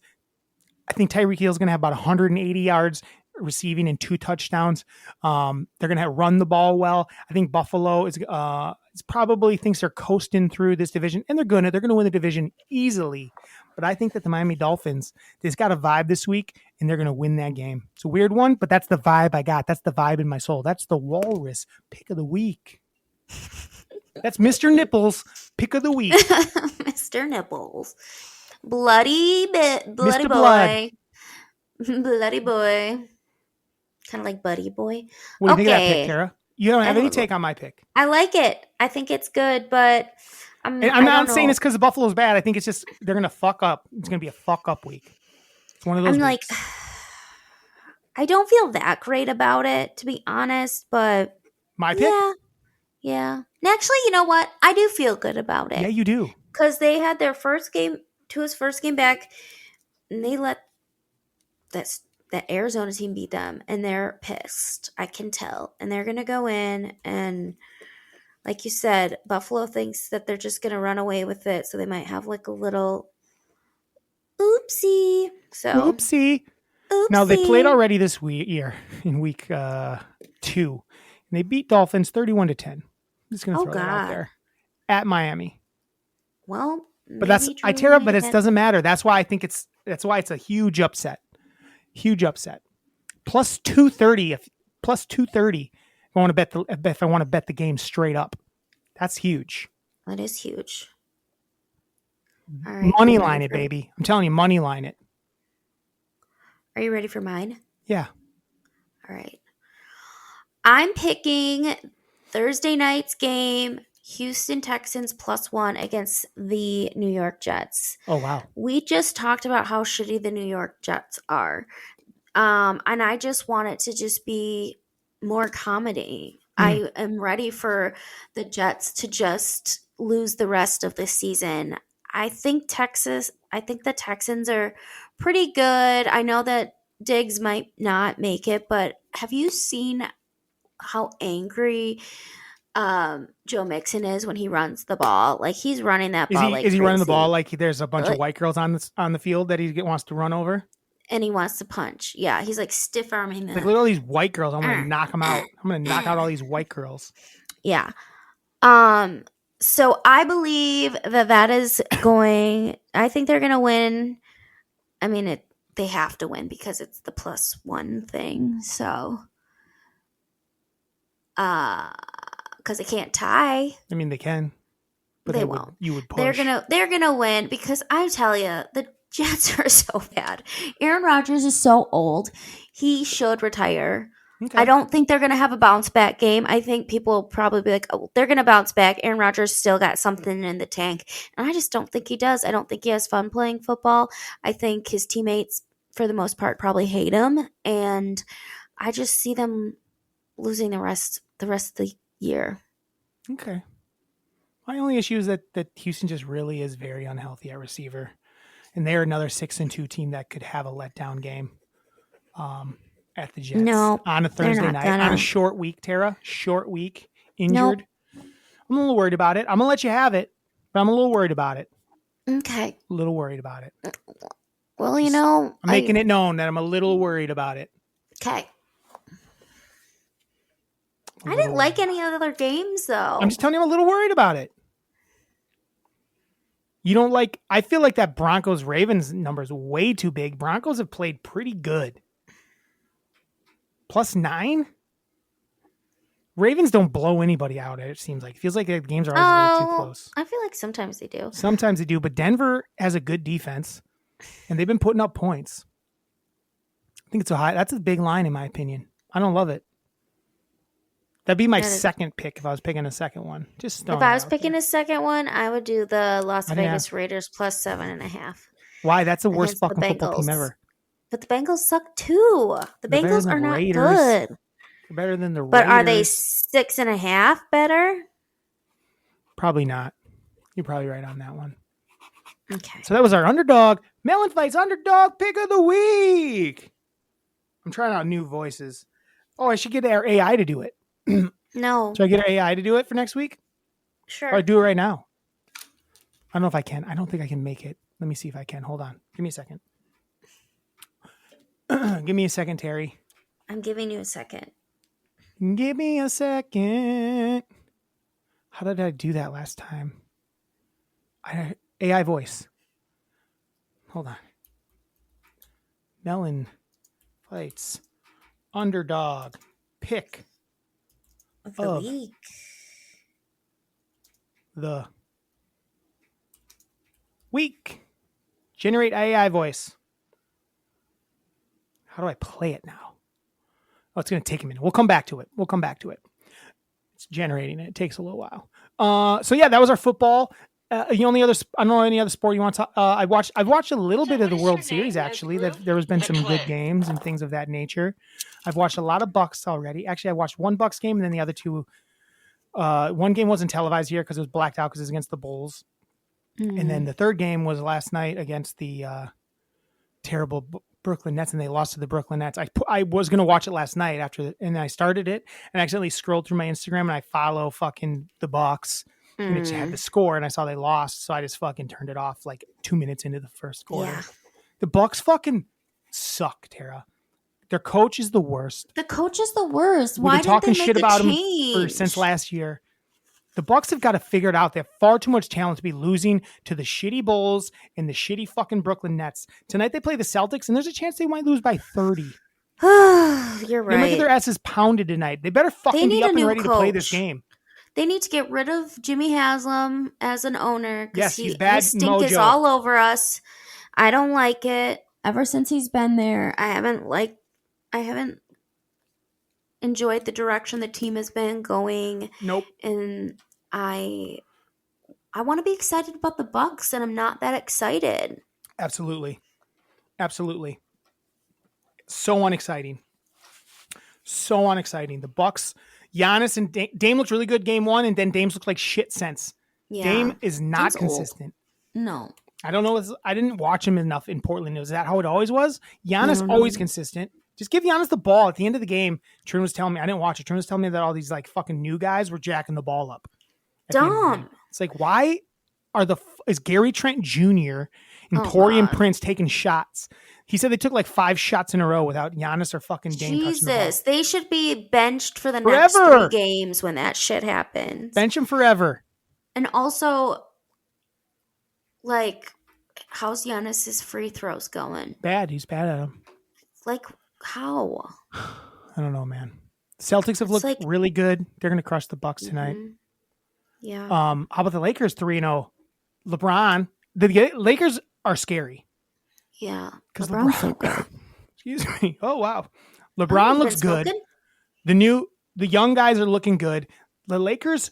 I think Tyreek Hill is going to have about 180 yards receiving and 2 touchdowns. They're going to run the ball well. I think Buffalo is probably thinks they're coasting through this division, and they're going to win the division easily. But I think that the Miami Dolphins, they've got a vibe this week, and they're going to win that game. It's a weird one, but that's the vibe I got. That's the vibe in my soul. That's the Walrus pick of the week. That's Mr. Nipples pick of the week. Mr. Nipples. Bloody Mr. boy. Blood. Bloody boy. Kind of like Buddy Boy. What do you think of that pick, Tara? You don't have any take on my pick. I like it. I think it's good, but I'm not saying it's because the Buffalo's bad. I think it's just they're going to fuck up. It's going to be a fuck up week. It's one of those weeks. I don't feel that great about it, to be honest, but my pick? Yeah. And actually, you know what? I do feel good about it. Yeah, you do. Because they had their first game, Tua's first game back, and they let that Arizona team beat them, and they're pissed. I can tell. And they're going to go in, and like you said, Buffalo thinks that they're just going to run away with it, so they might have like a little oopsie. Oopsie. Now, they played already this year in week 2, and they beat Dolphins 31-10. I'm just going to throw that out there. At Miami. Well, but it doesn't matter. That's why I think it's a huge upset. Huge upset. Plus 230. Plus 230. If I want to bet the game straight up. That's huge. That is huge. All right, money line it, baby. I'm telling you, money line it. Are you ready for mine? Yeah. All right. I'm picking Thursday night's game, Houston Texans +1 against the New York Jets. Oh, wow. We just talked about how shitty the New York Jets are. And I just want it to just be more comedy. I am ready for the Jets to just lose the rest of the season. I think the Texans are pretty good. I know that Diggs might not make it, but have you seen how angry Joe Mixon is when he runs the ball? Like, he's running that ball like crazy. Is he running the ball like there's a bunch of white girls on the field that he wants to run over? And he wants to punch. Yeah, he's like stiff arming them. Like, look at all these white girls. I'm going to knock them out. I'm going to knock out all these white girls. Yeah. So I believe that is going. I think they're going to win. I mean, they have to win because it's the +1 thing. So, because they can't tie. I mean, they can, but they won't. You would push. They're gonna win because I tell you, the Jets are so bad. Aaron Rodgers is so old. He should retire. Okay. I don't think they're going to have a bounce back game. I think people will probably be like, oh, they're going to bounce back. Aaron Rodgers still got something in the tank. And I just don't think he does. I don't think he has fun playing football. I think his teammates, for the most part, probably hate him. And I just see them losing the rest of the year. Okay. My only issue is that Houston just really is very unhealthy at receiver, and they're another 6-2 team that could have a letdown game at the Jets No, on a they're Thursday not night gonna. on a short week. Tara, short week, Nope. injured. I'm a little worried about it. I'm gonna let you have it, but I'm a little worried about it. Okay. A little worried about it. Well, you know, I'm making it known that I'm a little worried about it. Okay. I didn't like any other games though. I'm just telling you, I'm a little worried about it. You don't like, I feel like that Broncos Ravens number is way too big. Broncos have played pretty good. +9? Ravens don't blow anybody out, it seems like. It feels like the games are always a little too close. I feel like sometimes they do. Sometimes they do, but Denver has a good defense, and they've been putting up points. I think it's that's a big line in my opinion. I don't love it. That'd be my second pick if I was picking a second one. Just if I was picking a second one, I would do the Las Vegas Raiders +7.5. Why? That's the worst fucking football team ever. But the Bengals suck too. The Bengals are not good. They're better than the Raiders. But are they 6.5 better? Probably not. You're probably right on that one. Okay. So that was our underdog. MELLONfights underdog pick of the week. I'm trying out new voices. Oh, I should get our AI to do it. No. Should I get our AI to do it for next week? Sure. Or I do it right now. I don't know if I can. I don't think I can make it. Let me see if I can. Hold on. Give me a second. Give me a second, Terry. I'm giving you a second. Give me a second. How did I do that last time? AI voice. Hold on. MELLONfights underdog pick Of the week. The week. Generate AI voice. How do I play it now? Oh, it's going to take a minute. We'll come back to it. It's generating it. It takes a little while. So yeah, that was our football. The only other, I don't know any other sport you want to. I've watched a little bit of the World Series actually. There has been some good games and things of that nature. I've watched a lot of Bucks already. Actually, I watched one Bucks game and then the other two. One game wasn't televised here because it was blacked out because it was against the Bulls, and then the third game was last night against the terrible Brooklyn Nets, and they lost to the Brooklyn Nets. I was going to watch it last night and I started it and accidentally scrolled through my Instagram and I follow fucking the Bucks and it had the score and I saw they lost. So I just fucking turned it off like 2 minutes into the first quarter. Yeah. The Bucks fucking suck, Tara. Their coach is the worst. The coach is the worst. We've been talking shit about him since last year. The Bucks have got to figure it out. They have far too much talent to be losing to the shitty Bulls and the shitty fucking Brooklyn Nets. Tonight they play the Celtics, and there's a chance they might lose by 30. You're right. They might get their asses pounded tonight. They better fucking be up and ready to play this game. They need to get rid of Jimmy Haslam as an owner. Yes, he's bad. His stink is all over us. I don't like it. Ever since he's been there, I haven't enjoyed the direction the team has been going. Nope. And I want to be excited about the Bucks, and I'm not that excited. Absolutely. So unexciting. The Bucks, Giannis and Dame looked really good game one, and then Dame's looked like shit since. Yeah. Dame is not consistent. Old. No. I don't know. I didn't watch him enough in Portland. Is that how it always was? Giannis always consistent. Just give Giannis the ball. At the end of the game, Trin was telling me, I didn't watch it. Trin was telling me that all these like fucking new guys were jacking the ball up. Dumb. It's like, why is Gary Trent Jr. and Torian Prince taking shots? He said they took like 5 shots in a row without Giannis or fucking Dame touching the ball. They should be benched for the next 3 games when that shit happens. Bench him forever. And also, like, how's Giannis's free throws going? Bad. He's bad at them. Like, how? I don't know, man. Celtics have looked really good. They're going to crush the Bucks tonight. Yeah. How about the Lakers 3-0? LeBron. The Lakers are scary. Yeah. Because LeBron. Excuse me. Oh wow. LeBron looks good. The young guys are looking good. The Lakers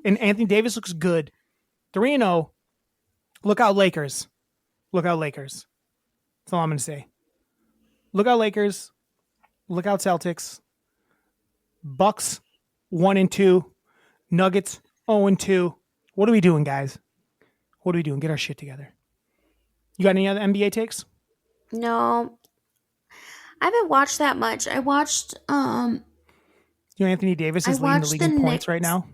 and Anthony Davis looks good. 3-0. Look out, Lakers. That's all I'm going to say. Look out, Lakers. Look out, Celtics. Bucks 1-2. Nuggets 0-2. What are we doing, guys? What are we doing? Get our shit together. You got any other NBA takes? No, I haven't watched that much. I watched. You know, Anthony Davis I is leading the watched league the in points Knicks. right now.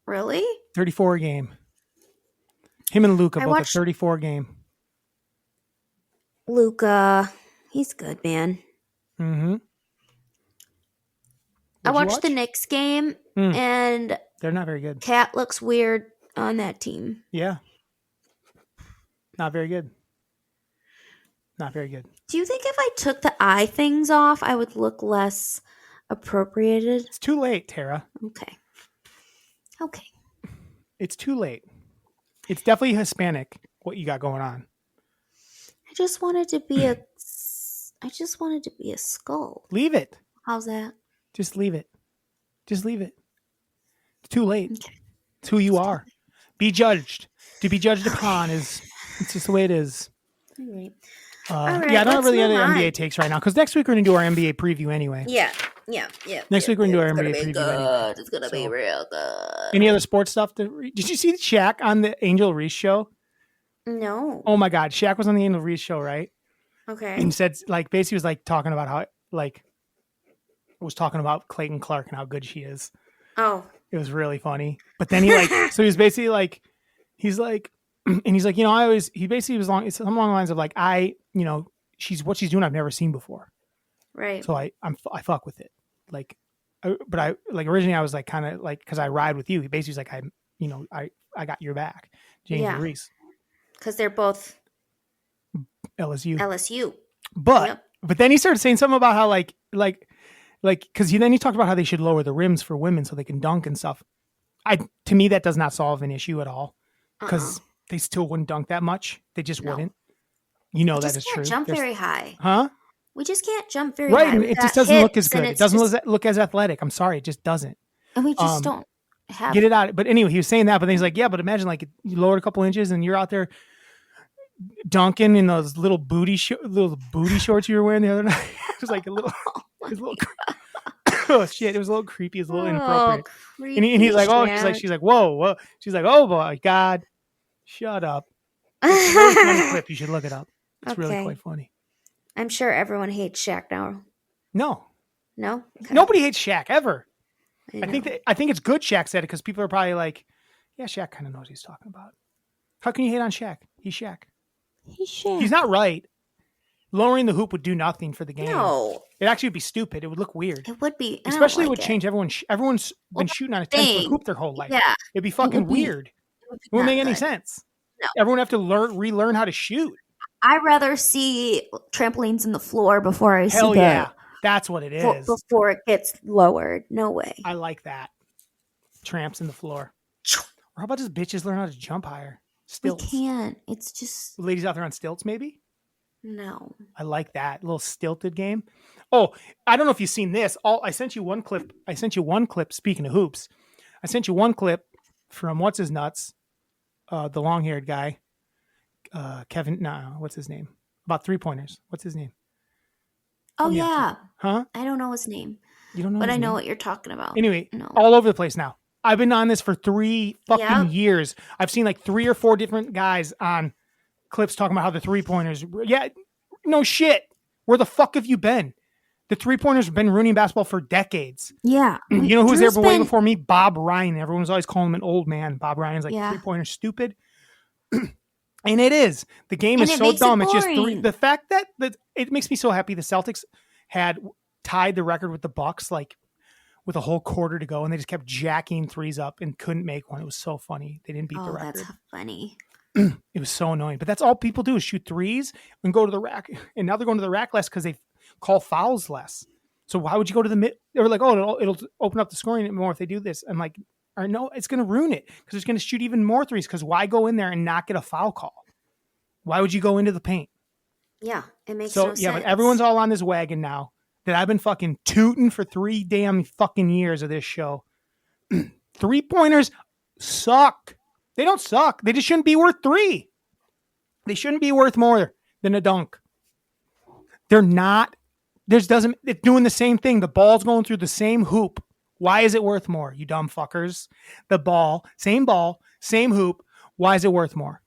Really? 34 a game. Him and Luka I both at watched- 34 a game. Luca, he's good, man. Mm-hmm. I What'd you watched the watch? Knicks game, Mm. and They're not very good. Cat looks weird on that team. Yeah. Not very good. Not very good. Do you think if I took the eye things off, I would look less appropriated? It's too late, Tara. Okay. Okay. It's too late. It's definitely Hispanic, what you got going on. I just wanted to be a. I just wanted to be a skull. Leave it. How's that? Just leave it. Just leave it. It's too late. Okay. It's who you are. Be judged. To be judged upon is, it's just the way it is. All right. Yeah, I don't let's really have move any NBA on. takes right now because next week we're going to do our NBA preview anyway. Yeah. Next week we're going to do our It's gonna NBA be preview good. anyway. It's gonna be So- real good. Any other sports stuff? Did you see Shaq on the Angel Reese show? No. Oh my God. Shaq was on the Angel Reese show, right? Okay. And said, like, basically was like talking about how, like, was talking about Clayton Clark and how good she is. Oh. It was really funny. But then he like, so he was basically like, he's like, and he's like, you know, he basically was it's along the lines of like, what she's doing, I've never seen before. Right. So I fuck with it. Like, but I like originally I was like, kind of like, cause I ride with you. He basically was like, I got your back. James Yeah. Reese, Because they're both LSU. LSU. But, Yep. but then he started saying something about how like, cause he talked about how they should lower the rims for women so they can dunk and stuff. To me, that does not solve an issue at all. Cause they still wouldn't dunk that much. They just No. wouldn't. You know, We that just is can't true. jump There's- very high. Huh? We just can't jump very Right. high. And We've it just got doesn't look as hips, and good. It it's doesn't just- look as athletic. I'm sorry. It just doesn't. And we just don't have. Get it out. But anyway, he was saying that, but then he's like, yeah, but imagine like you lowered a couple inches and you're out there dunking in those little booty shorts you were wearing the other night. It was like a little, it was a little, oh shit. It was a little creepy. It was a little inappropriate. And he's like, oh, she's like, whoa. She's like, oh boy, God, shut up. It's a really funny clip. You should look it up. It's really Okay. quite funny. I'm sure everyone hates Shaq now. No, No? Okay. nobody hates Shaq ever. I know. think it's good Shaq said it because people are probably like, yeah, Shaq kind of knows what he's talking about. How can you hate on Shaq? He's Shaq. He's Shaq. He's not right. Lowering the hoop would do nothing for the game. No. It actually would be stupid. It would look weird. It would be. Especially I it don't would like change everyone. Everyone's been shooting on a 10-foot thing. hoop their whole life. Yeah. It'd be fucking would be- weird. It would be It wouldn't not make any good. sense. No. Everyone would have to relearn how to shoot. I'd rather see trampolines in the floor before I Hell see yeah. That's what it is. before it gets lowered. No way. I like that. Tramps in the floor. Or how about just bitches learn how to jump higher? Stilts. We can't. It's just Ladies out there on stilts, maybe? no. I like that little stilted game. Oh, I don't know if you've seen this. I sent you one clip. Speaking of hoops, I sent you one clip from what's his nuts, the long haired guy, Kevin. No, what's his name? About 3-pointers. What's his name? Oh Let me yeah. Huh? I don't know his name, You don't know? but his I know name? what you're talking about. Anyway, No. all over the place now. I've been on this for 3 fucking Yep. years. I've seen like 3 or 4 different guys on clips talking about how the 3-pointers. Yeah, no shit. Where the fuck have you been? The 3-pointers have been ruining basketball for decades. Yeah. You know who was Drew's there way been- before me? Bob Ryan. Everyone was always calling him an old man. Bob Ryan's like, Yeah. 3-pointer stupid. And it is. The game And is it so makes it dumb. It's just boring. the fact that it makes me so happy the Celtics had tied the record with the Bucks like with a whole quarter to go and they just kept jacking threes up and couldn't make one. It was so funny. They didn't beat the Oh, record. that's funny. It was so annoying. But that's all people do is shoot threes and go to the rack. And now they're going to the rack less because they call fouls less. So why would you go to the mid? They were like, oh, it'll open up the scoring more if they do this. I'm like, or no, it's going to ruin it because it's going to shoot even more threes. Because why go in there and not get a foul call? Why would you go into the paint? Yeah, it makes So no yeah, sense. but everyone's all on this wagon now that I've been fucking tooting for 3 damn fucking years of this show. 3-pointers suck. They don't suck. They just shouldn't be worth 3. They shouldn't be worth more than a dunk. They're not. It's doing the same thing. The ball's going through the same hoop. Why is it worth more, you dumb fuckers? The ball, same ball, same hoop. Why is it worth more?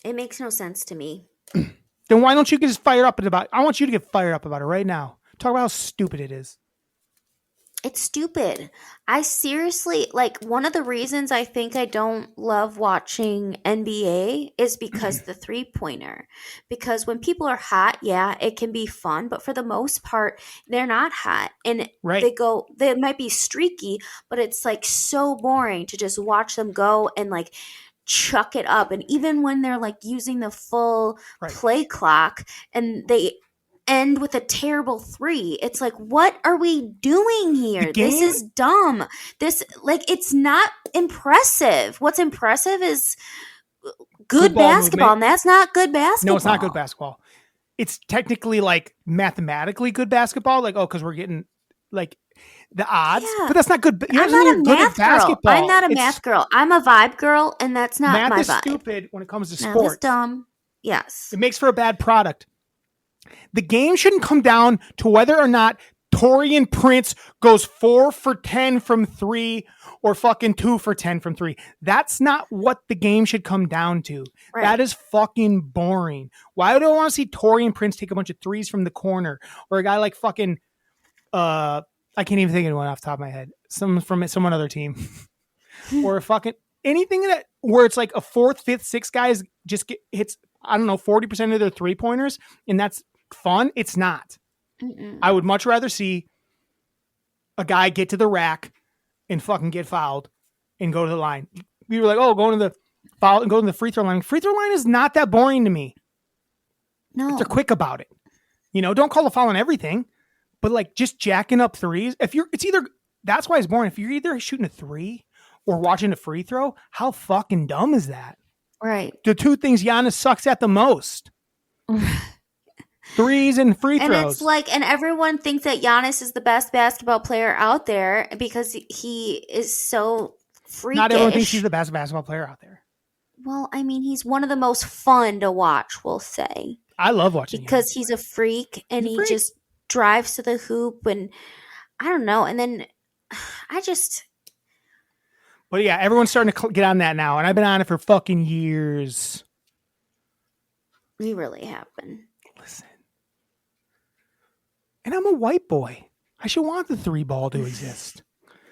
It makes no sense to me. Then why don't you get fired up about it? I want you to get fired up about it right now. Talk about how stupid it is. It's stupid. I seriously, like, one of the reasons I think I don't love watching NBA is because the 3-pointer. Because when people are hot, yeah, it can be fun, but for the most part, they're not hot. And Right. they might be streaky, but it's like so boring to just watch them go and like chuck it up. And even when they're like using the full Right. play clock and they end with a terrible 3. It's like, what are we doing here? This is dumb. This, like, it's not impressive. What's impressive is good Football basketball, movement. and that's not good basketball. No, it's not good basketball. It's technically like mathematically good basketball. Like, oh, because we're getting like the odds, Yeah. but that's not good. I'm not a You're good at math girl. basketball. I'm not a It's- math girl. I'm a vibe girl, and that's not Math my is vibe. stupid when it comes to Math is sports. dumb. Yes. It makes for a bad product. The game shouldn't come down to whether or not Torian Prince goes 4 for 10 from 3 or fucking 2 for 10 from 3. That's not what the game should come down to. Right. That is fucking boring. Why do I want to see Torian Prince take a bunch of threes from the corner, or a guy like fucking I can't even think of one off the top of my head. Some from some other team. Or a fucking anything that where it's like a 4th, 5th, 6th guys just hits, I don't know, 40% of their 3-pointers, and that's fun. It's not. Mm-mm. I would much rather see a guy get to the rack and fucking get fouled and go to the line. We were like, oh, going to the foul and go to the free throw line. Free throw line is not that boring to me. No. They're quick about it. You know, don't call a foul on everything, but like just jacking up threes. That's why it's boring. If you're either shooting a 3 or watching a free throw, how fucking dumb is that? Right. The two things Giannis sucks at the most. Threes and free throws. And it's like, and everyone thinks that Giannis is the best basketball player out there because he is so freakish. Not everyone thinks he's the best basketball player out there. Well, I mean, he's one of the most fun to watch, we'll say. I love watching because he's a freak and he just drives to the hoop and I don't know. And then But yeah, everyone's starting to get on that now. And I've been on it for fucking years. We really have been. Listen. And I'm a white boy. I should want the 3-ball to exist.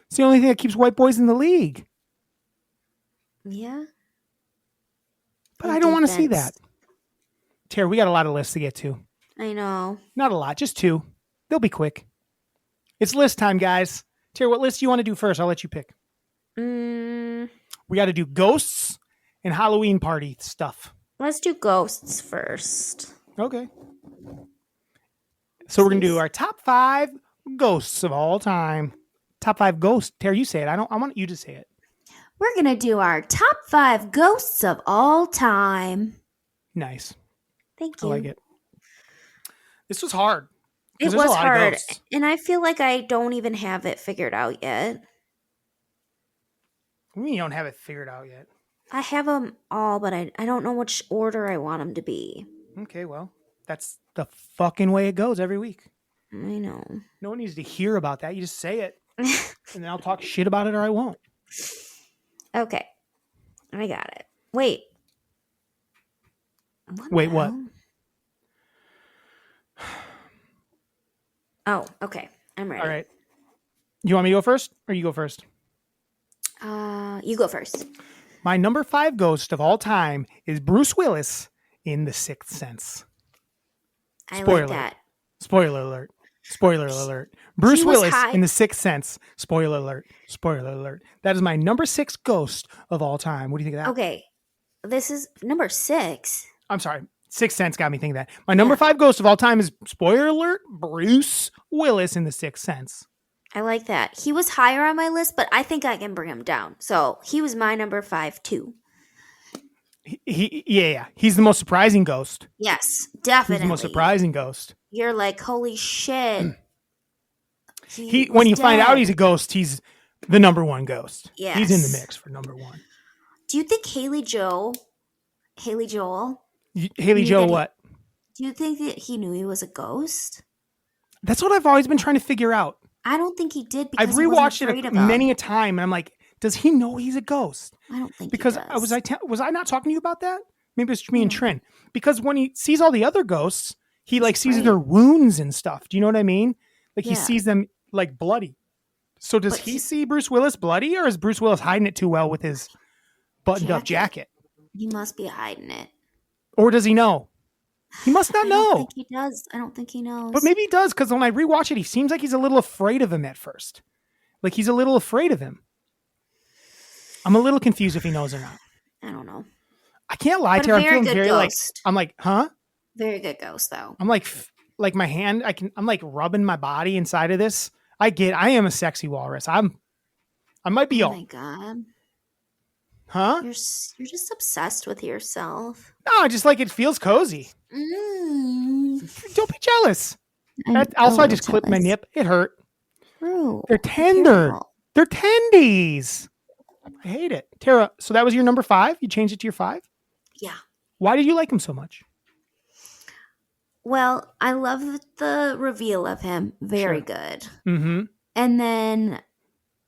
It's the only thing that keeps white boys in the league. Yeah. But I don't want to see that. Tara, we got a lot of lists to get to. I know. Not a lot, just 2. They'll be quick. It's list time, guys. Tara, what list do you want to do first? I'll let you pick. We got to do ghosts and Halloween party stuff. Let's do ghosts first. Okay. So we're going to do our top 5 ghosts of all time. Top 5 ghosts. Tara, you say it. I want you to say it. We're going to do our top 5 ghosts of all time. Nice. Thank you. I like it. This was hard. It was hard. And I feel like I don't even have it figured out yet. I mean, you don't have it figured out yet. I have them all, but I don't know which order I want them to be. Okay, well, that's the fucking way it goes every week. I know. No one needs to hear about that. You just say it. And then I'll talk shit about it or I won't. Okay. I got it. Wait. What? Oh, okay. I'm ready. All right. You want me to go first or you go first? You go first. My number 5 ghost of all time is Bruce Willis in The Sixth Sense. Spoiler like that. Spoiler alert. Spoiler alert. Bruce Willis in The Sixth Sense. Spoiler alert. Spoiler alert. That is my number 6 ghost of all time. What do you think of that? Okay. This is number 6. I'm sorry. Sixth Sense got me thinking that. My number 5 ghost of all time is, spoiler alert, Bruce Willis in The Sixth Sense. I like that. He was higher on my list, but I think I can bring him down. So he was my number 5 too. Yeah. He's the most surprising ghost. Yes, definitely. He's the most surprising ghost. You're like, holy shit. When you find out he's a ghost, he's the number 1 ghost. Yes. He's in the mix for number 1. Do you think Haley Joel? Haley Joel what? Do you think that he knew he was a ghost? That's what I've always been trying to figure out. I don't think he did because I've rewatched it many a time, and I'm like, Does he know he's a ghost? I don't think Because he does. was I not talking to you about that? Maybe it's me and Trin. Because when he sees all the other ghosts, he like sees afraid. their wounds and stuff. Do you know what I mean? Like he Yeah. sees them like bloody. So does But he he- see Bruce Willis bloody, or is Bruce Willis hiding it too well with his buttoned up jacket? He must be hiding it. Or does he know? He must not I know. don't think he does. I don't think he knows. But maybe he does, because when I rewatch it, he seems like he's a little afraid of him at first. Like he's a little afraid of him. I'm a little confused if he knows or not. I don't know. I can't lie But to a her. I'm very feeling good very ghost. I'm like, huh? Very good ghost, though. I'm like my hand. I'm like rubbing my body inside of this. I am a sexy walrus. I might be Oh all, my god, huh? you're just obsessed with yourself. No, I just like it feels cozy. Don't be jealous. I just clipped my nip. It hurt. True. They're tender. Careful. They're tendies. I hate it. Tara, so that was your number 5? You changed it to your 5? Yeah. Why did you like him so much? Well, I love the reveal of him. Very Sure. good. Mm-hmm. And then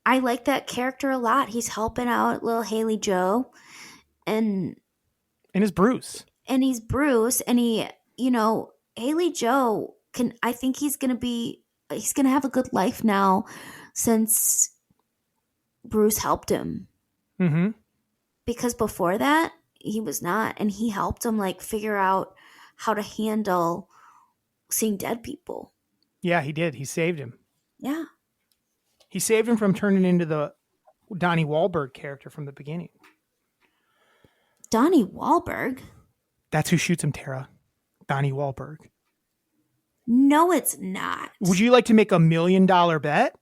I like that character a lot. He's helping out little Haley Joe, and And his Bruce. he's Bruce, and Haley Joe I think he's gonna have a good life now since Bruce helped him. Mm-hmm. Because before that, he was not, and he helped him like figure out how to handle seeing dead people. Yeah, he did. He saved him. Yeah. He saved him from turning into the Donnie Wahlberg character from the beginning. Donnie Wahlberg? That's who shoots him, Tara. Donnie Wahlberg. No, it's not. Would you like to make $1 million bet?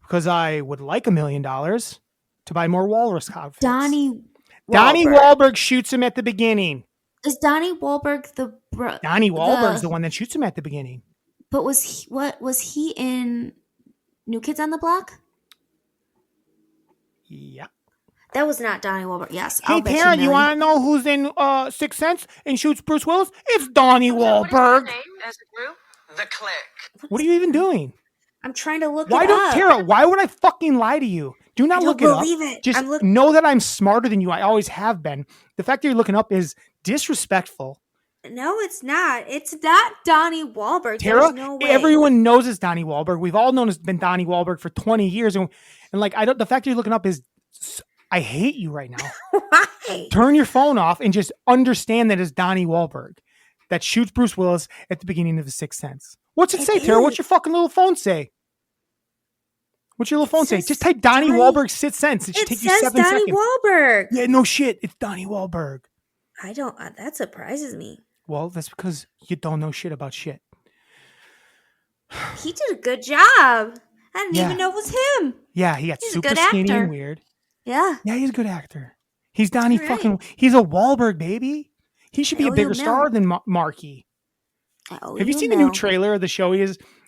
Because I would like $1 million to buy more walrus outfits. Donnie Wahlberg shoots him at the beginning. Is Donnie Wahlberg Donnie Wahlberg's the one that shoots him at the beginning. But was he in New Kids on the Block? Yeah. That was not Donnie Wahlberg. Yes. Hey, I'll bet Tara, you you $1 want to know who's in Sixth Sense and shoots Bruce Willis? It's Donnie Wahlberg. as a group? The Click. What are you even doing? I'm trying to look Why it don't up. Tara? Why would I fucking lie to you? Do not I don't look it up. believe it. Just I'm know that I'm smarter than you. I always have been. The fact that you're looking up is disrespectful. No, it's not. It's not Donnie Wahlberg. Tara, There's no way. everyone knows it's Donnie Wahlberg. We've all known it's been Donnie Wahlberg for 20 years. And like, the fact that you're looking up is, I hate you right now. Why? Turn your phone off and just understand that it's Donnie Wahlberg that shoots Bruce Willis at the beginning of The Sixth Sense. What's it say, Tara? is. What's your fucking little phone say? What's your little phone say? says Just type Donnie Donnie- Wahlberg Sixth Sense. It should It take you says 7 Donnie seconds. Wahlberg. Yeah, no shit. It's Donnie Wahlberg. I don't. That surprises me. Well, that's because you don't know shit about shit. He did a good job. I didn't Yeah. even know it was him. Yeah, he got He's a super good skinny actor. and weird. Yeah. Yeah, he's a good actor. He's Donnie Right. fucking. He's a Wahlberg, baby. He should be I a owe bigger you a star mil. than Marky. I owe Have you a seen the new mil. trailer of the show?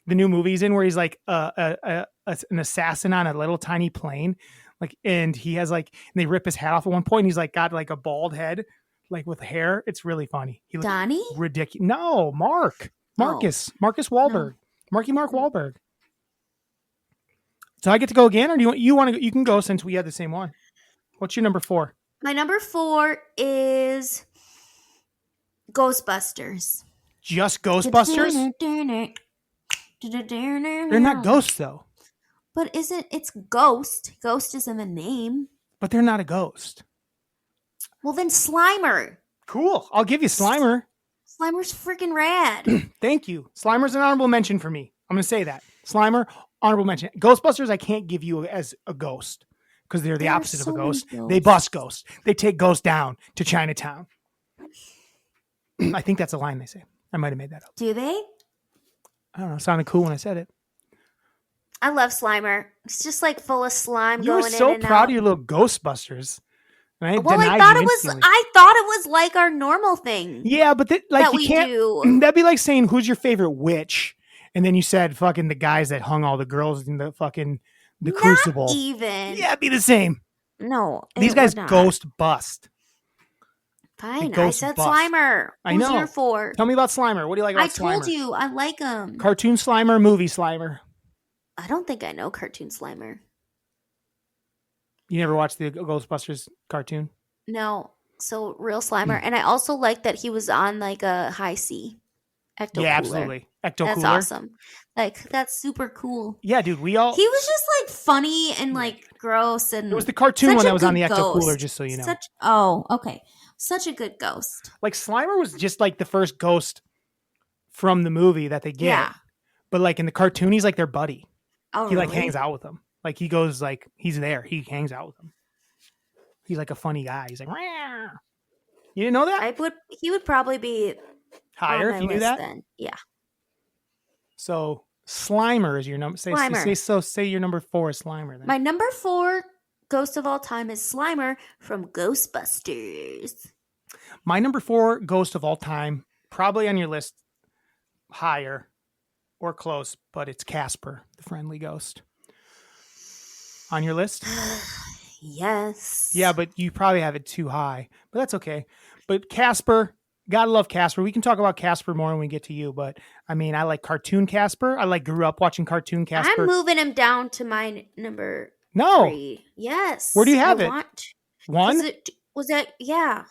The new movie he's in, where he's like an assassin on a little tiny plane, like, and he has like, and they rip his hat off at one point. And he's like got like a bald head, like with hair. It's really funny. He looks Donnie? ridiculous. No, Marcus Wahlberg, Marky Mark Wahlberg. So I get to go again, or do you want to? You can go since we had the same one. What's your number 4? My number 4 is Ghostbusters. Just Ghostbusters? They're not ghosts though. But it's Ghost. Ghost is in the name. But they're not a ghost. Well, then Slimer. Cool. I'll give you Slimer. Slimer's freaking rad. Thank you. Slimer's an honorable mention for me. I'm going to say that. Slimer, honorable mention. Ghostbusters, I can't give you as a ghost because they're the There are opposite so of a many ghost. ghosts. They bust ghosts. They take ghosts down to Chinatown. I think that's a line they say. I might have made that up. Do they? I don't know. It sounded cool when I said it. I love Slimer. It's just like full of slime You were going in so and proud out. of your little Ghostbusters. And I Well, I denied thought you it was. instantly. I thought it was like our normal thing. Yeah, but like that you we can't. do. That'd be like saying, "Who's your favorite witch?" And then you said, "Fucking the guys that hung all the girls in the Not crucible." even. Yeah, it'd be the same. No. These it guys would not. ghost bust. Fine. I ghost said bust. Slimer. I Who's know. your 4? Tell me about Slimer. What do you like about I told Slimer? you. I like him. Cartoon Slimer, movie Slimer. I don't think I know Cartoon Slimer. You never watched the Ghostbusters cartoon? No. So real Slimer. And I also like that he was on like a high C ecto Yeah, cooler. absolutely. Ecto That's cooler. awesome. Like that's super cool. Yeah, dude. We all. He was just like funny and like gross and It was the cartoon such one a that was on the good ecto cooler, ghost. just so you know. Okay. Such a good ghost. Like Slimer was just like the first ghost from the movie that they get. Yeah. But like in the cartoon, he's like their buddy. Oh, He like really? hangs out with them. Like he goes like he's there. He hangs out with them. He's like a funny guy. He's like, "Meow." You didn't know that? He would probably be Higher on if my you knew list that. then. Yeah. So Slimer is your number. Slimer. Say your number 4 is Slimer. Then My number 4 ghost of all time is Slimer from Ghostbusters. my number 4 ghost of all time, probably on your list, higher or close, but it's Casper, the friendly ghost. On your list? Yes. Yeah, but you probably have it too high, but that's okay. But Casper, gotta love Casper. We can talk about Casper more when we get to you, but I mean, I like cartoon Casper. I like grew up watching cartoon Casper. I'm moving him down to my number No. 3. Yes. Where do you have it? 1? Was that, yeah.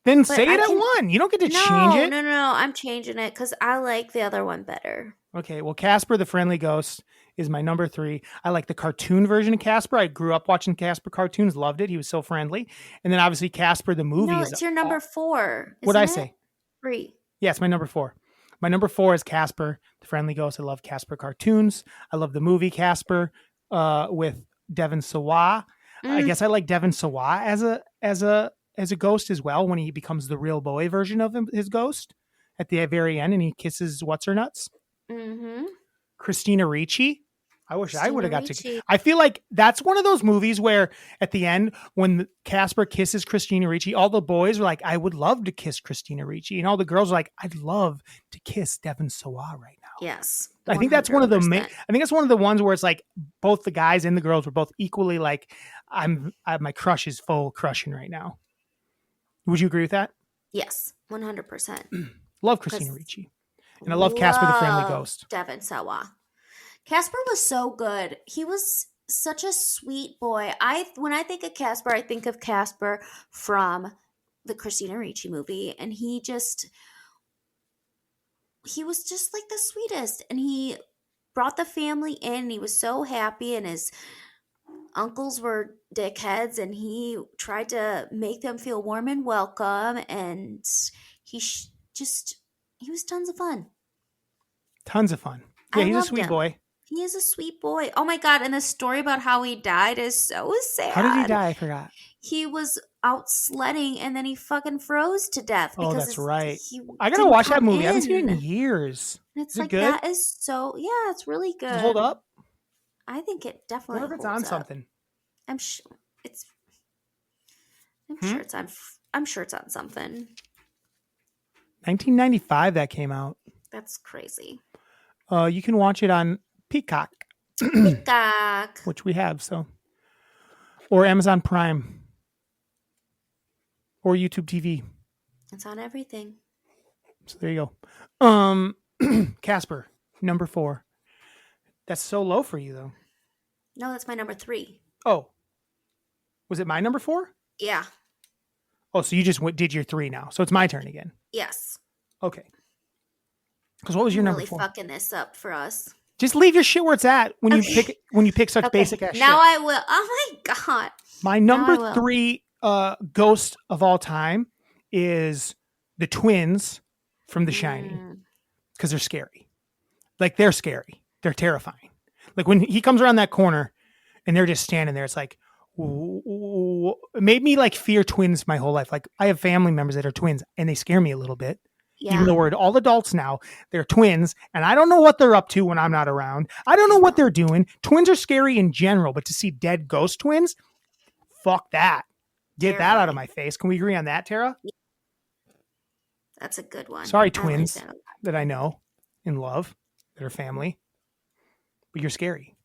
Then But say I it at can- 1. You don't get to change it. No. I'm changing it because I like the other one better. Okay, well, Casper the Friendly Ghost is my number 3. I like the cartoon version of Casper. I grew up watching Casper cartoons, loved it. He was so friendly. And then obviously Casper the movie No, is. it's your number 4. What'd I isn't say? it? 3. Yeah, it's my number 4. My number 4 is Casper the Friendly Ghost. I love Casper cartoons. I love the movie Casper with Devon Sawa. I guess I like Devon Sawa as a ghost as well when he becomes the real boy version of his ghost at the very end and he kisses what's her nuts. Mm-hmm. Christina Ricci. I wish I would have got to. Ricci. I feel like that's one of those movies where at the end, when Casper kisses Christina Ricci, all the boys were like, I would love to kiss Christina Ricci. And all the girls were like, I'd love to kiss Devon Sawa right now. Yes. I think that's one of the 100%. I think that's one of the ones where it's like both the guys and the girls were both equally like, my crush is full crushing right now. Would you agree with that? Yes, 100%. Love Christina Ricci. And I love Casper the Friendly Ghost. Devon Sawa. Casper was so good. He was such a sweet boy. When I think of Casper, I think of Casper from the Christina Ricci movie, and he was just like the sweetest, and he brought the family in. He was so happy, and his uncles were dickheads, and he tried to make them feel warm and welcome, and he was tons of fun. Tons of fun. Yeah, he's a loved sweet him. boy. He is a sweet boy. Oh my God. And the story about how he died is so sad. How did he die? I forgot. He was out sledding and then he fucking froze to death. Oh, because that's right. he I gotta didn't watch that come movie. I haven't seen it in in. years. And it's Is it like, good? that is so, yeah, it's really good. Does it hold up? I think it I definitely wonder if it's holds on up. something. I'm sure it's on. I'm sure it's on something. 1995 that came out. That's crazy. You can watch it on Peacock, Peacock. which we have, so, or Amazon Prime, or YouTube TV. It's on everything. So there you go. Casper, number 4. That's so low for you, though. No, that's my number 3. Oh, was it my number 4? Yeah. Oh, so you just did your 3 now. So it's my turn again. Yes. Okay. Because what was your I'm number really 4? fucking this up for us. Just leave your shit where it's at when Okay. you pick such Okay, basic ass shit. now I will. Oh my God. My I number will. 3 ghost of all time is the twins from The Shining because they're scary. Like they're scary. They're terrifying. Like when he comes around that corner and they're just standing there, it's like, it made me like fear twins my whole life. Like I have family members that are twins and they scare me a little bit. Yeah. Even though we're all adults now, they're twins, and I don't know what they're up to when I'm not around. I don't know what they're doing. Twins are scary in general, but to see dead ghost twins, fuck that. Get that out of my face. Can we agree on that, Tara? That's a good one. Sorry, I like twins that a lot. that I know and love that are family, but you're scary.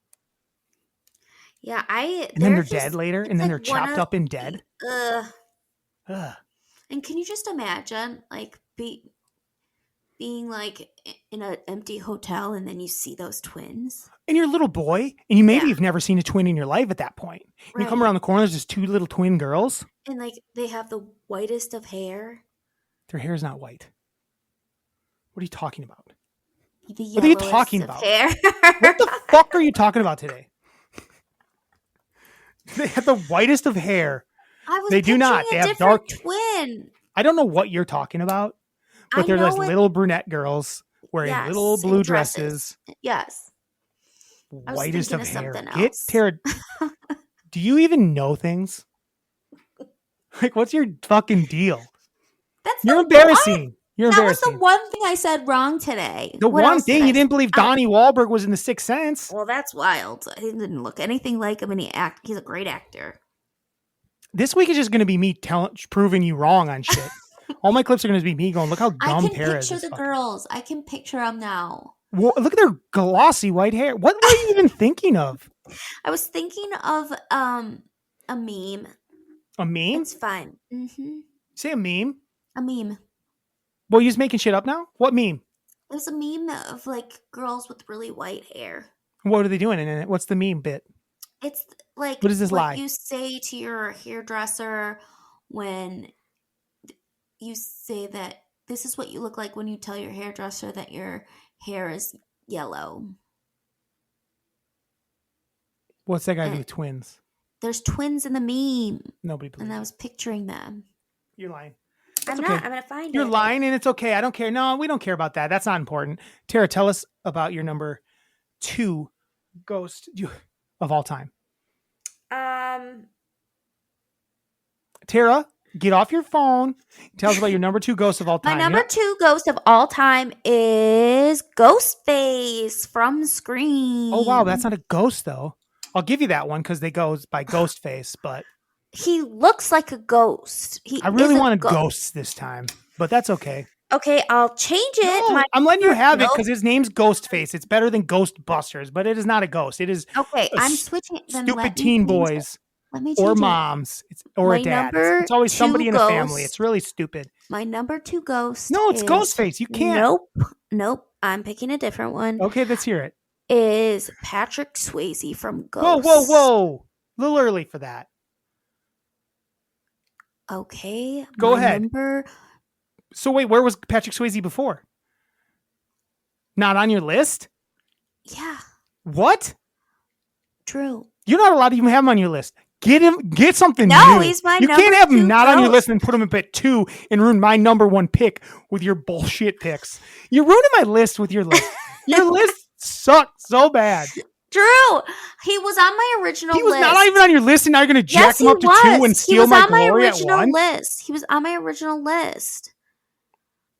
Yeah, And then they're dead later, and then they're chopped up and dead. Ugh. Ugh. And can you just imagine, like, being being like in an empty hotel and then you see those twins. And you're a little boy, and you maybe Yeah. you've never seen a twin in your life at that point. And you come Right. around the corner, there's just two little twin girls. And like they have the whitest of hair. Their hair's not white. What are you talking about? The What are you yellowest talking of about? hair. What the fuck are you talking about today? They have the whitest of hair. They do not. They A have dark. twin. I don't know what you're talking about, but they're just little brunette girls wearing little Yes, blue and dresses. Yes. I was Whitest of thinking of hair. something Get else. Tara. Do you even know things? Like, what's your fucking deal? That's You're the embarrassing. You're That was embarrassing. the one thing I said wrong today. The What one else thing did you I didn't believe Oh, Donnie Wahlberg was in The Sixth Sense. Well, that's wild. He didn't look anything like him, and he's a great actor. This week is just going to be me proving you wrong on shit. All my clips are going to be me going, look how dumb Tara is. I can picture the girls. I can picture them now. Well, look at their glossy white hair. What were you even thinking of? I was thinking of a meme. A meme? It's fine. Say a meme. A meme. Well, you're just making shit up now? What meme? It was a meme of like girls with really white hair. What are they doing in it? What's the meme bit? It's like what is this what lie? You say to your hairdresser when you say that this is what you look like when you tell your hairdresser that your hair is yellow. What's that guy do with twins? There's twins in the meme. Nobody believes. And I was picturing them. You're lying. I'm okay. not. I'm going to find You're it. lying and it's okay. I don't care. No, we don't care about that. That's not important. Tara, tell us about your number 2 ghost of all time. Tara, get off your phone. Tell us about your number 2 ghost of all time. My number 2 ghost of all time is Ghostface from Scream. Oh, wow. That's not a ghost, though. I'll give you that one because they go by Ghostface, but... He looks like a ghost. I really wanted ghosts this time, but that's okay. Okay, I'll change it. No, I'm letting you have it because his name's Ghostface. It's better than Ghostbusters, but it is not a ghost. It is okay. I'm switching. Stupid teen boys or moms or a dad. It's always somebody in a family. It's really stupid. My number 2 ghost. No, it's Ghostface. You can't. Nope. I'm picking a different one. Okay, let's hear it. Is Patrick Swayze from Ghost? Whoa! A little early for that. Okay, go ahead. So wait, where was Patrick Swayze before? Not on your list? Yeah. What? True. You're not allowed to even have him on your list. Get something new. No, he's my You number can't have him 2 not ghost. on your list and put him up at 2 and ruin my number 1 pick with your bullshit picks. You're ruining my list with your list. Your list sucked so bad. Drew, he was on my original list. He was not even on your list, and now you're going to jack him up to 2 and steal my glory at 1? He was on my original list. He was on my original list.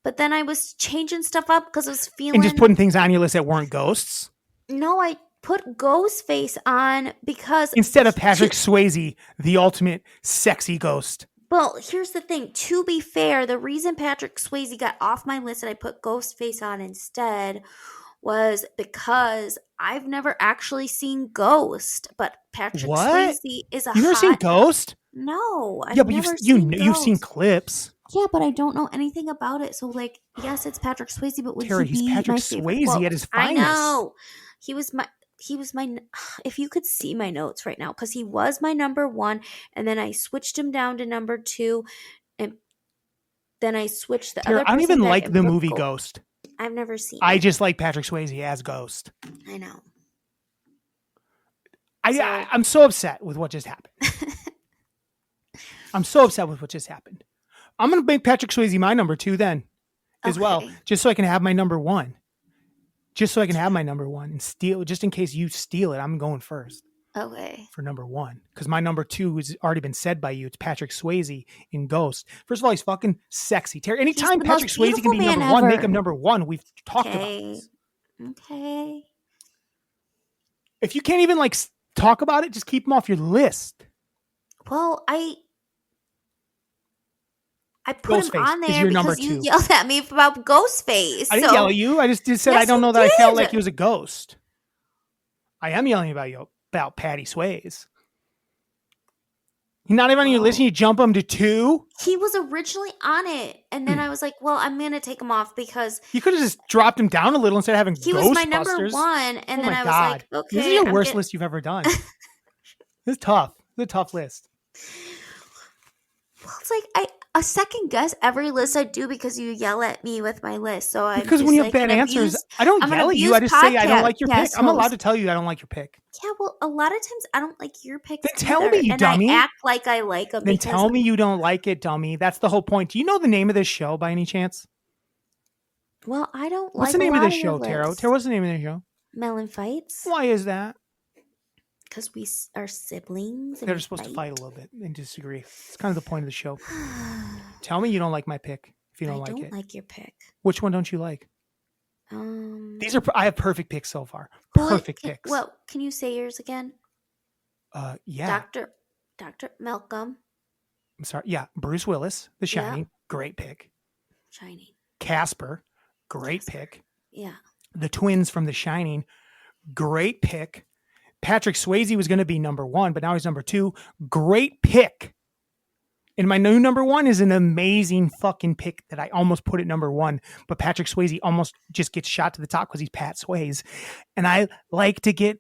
But then I was changing stuff up because I was feeling... And just putting things on your list that weren't ghosts? No, I put Ghostface on because... Instead of Patrick Swayze, the ultimate sexy ghost. Well, here's the thing. To be fair, the reason Patrick Swayze got off my list and I put Ghostface on instead was because I've never actually seen Ghost, but Patrick Swayze is a You've never seen Ghost? No, I've never seen Ghost. You've seen clips. Yeah, but I don't know anything about it. So, like, yes, it's Patrick Swayze, but would Tara, he be he's Patrick my favorite? Swayze Well, at his finest. I know. He was my. If you could see my notes right now, because he was my number 1, and then I switched him down to number 2, and then I switched the Tara, other. I don't even person like back the and put movie Ghost. I've never seen I it. just like Patrick Swayze as Ghost. I know. I'm so upset with what just happened. I'm so upset with what just happened. I'm going to make Patrick Swayze my number 2 then as well, just so I can have my number 1. Just so I can have my number 1 and steal, just in case you steal it, I'm going first. Okay. For number 1. Because my number 2 has already been said by you. It's Patrick Swayze in Ghost. First of all, he's fucking sexy. Terry, anytime Patrick Swayze can be number 1, make him number 1. We've talked about this. Okay. If you can't even like talk about it, just keep him off your list. Well, I put Ghostface him on is there your because number you 2. yelled at me about Ghostface. I didn't yell at you. I just said Yes, I don't know you that I felt did. like he was a ghost. I am yelling about you about Patty Swayze. He's not even on your list and you jump him to 2? He was originally on it. And then I was like, well, I'm going to take him off because You could have just dropped him down a little instead of having he Ghostbusters. was my number 1. And then I was like, okay. This is your worst list you've ever done. This is tough. This is a tough list. Well, it's like a second guess every list I do because you yell at me with my list. So I'm because when you have bad answers, I don't yell at you. I just say I don't like your pick. I'm allowed to tell you I don't like your pick. Yeah, well, a lot of times I don't like your pick. Then tell me, you dummy. I act like I like them. Then tell me you don't like it, dummy. That's the whole point. Do you know the name of this show by any chance? Well, I don't. What's the name of this show, Tara? Tara, what's the name of this show? MELLONfights. Why is that? Because we are siblings. They're supposed to fight a little bit and disagree. It's kind of the point of the show. Tell me you don't like my pick if you don't like it. I don't like your pick. Which one don't you like? These are I have perfect picks so far. Perfect picks. Well, can you say yours again? Yeah. Dr. Malcolm. I'm sorry. Yeah, Bruce Willis, The Shining, great pick. Shining. Casper, great pick. Yeah. The twins from The Shining, great pick. Patrick Swayze was going to be number 1, but now he's number 2. Great pick. And my new number 1 is an amazing fucking pick that I almost put at number 1, but Patrick Swayze almost just gets shot to the top because he's Pat Swayze. And I like to get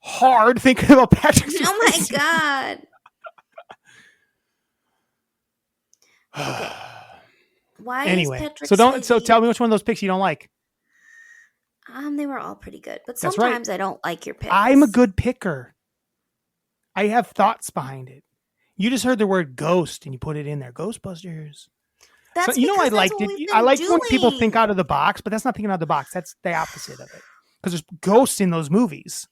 hard thinking about Patrick Swayze. Oh my God. Okay. Why anyway, is Patrick Swayze... so tell me which one of those picks you don't like. They were all pretty good, but sometimes I don't like your picks. I'm a good picker. I have thoughts behind it. You just heard the word ghost and you put it in there. Ghostbusters. That's I liked it. I like when people think out of the box, but that's not thinking out of the box. That's the opposite of it. Because there's ghosts in those movies.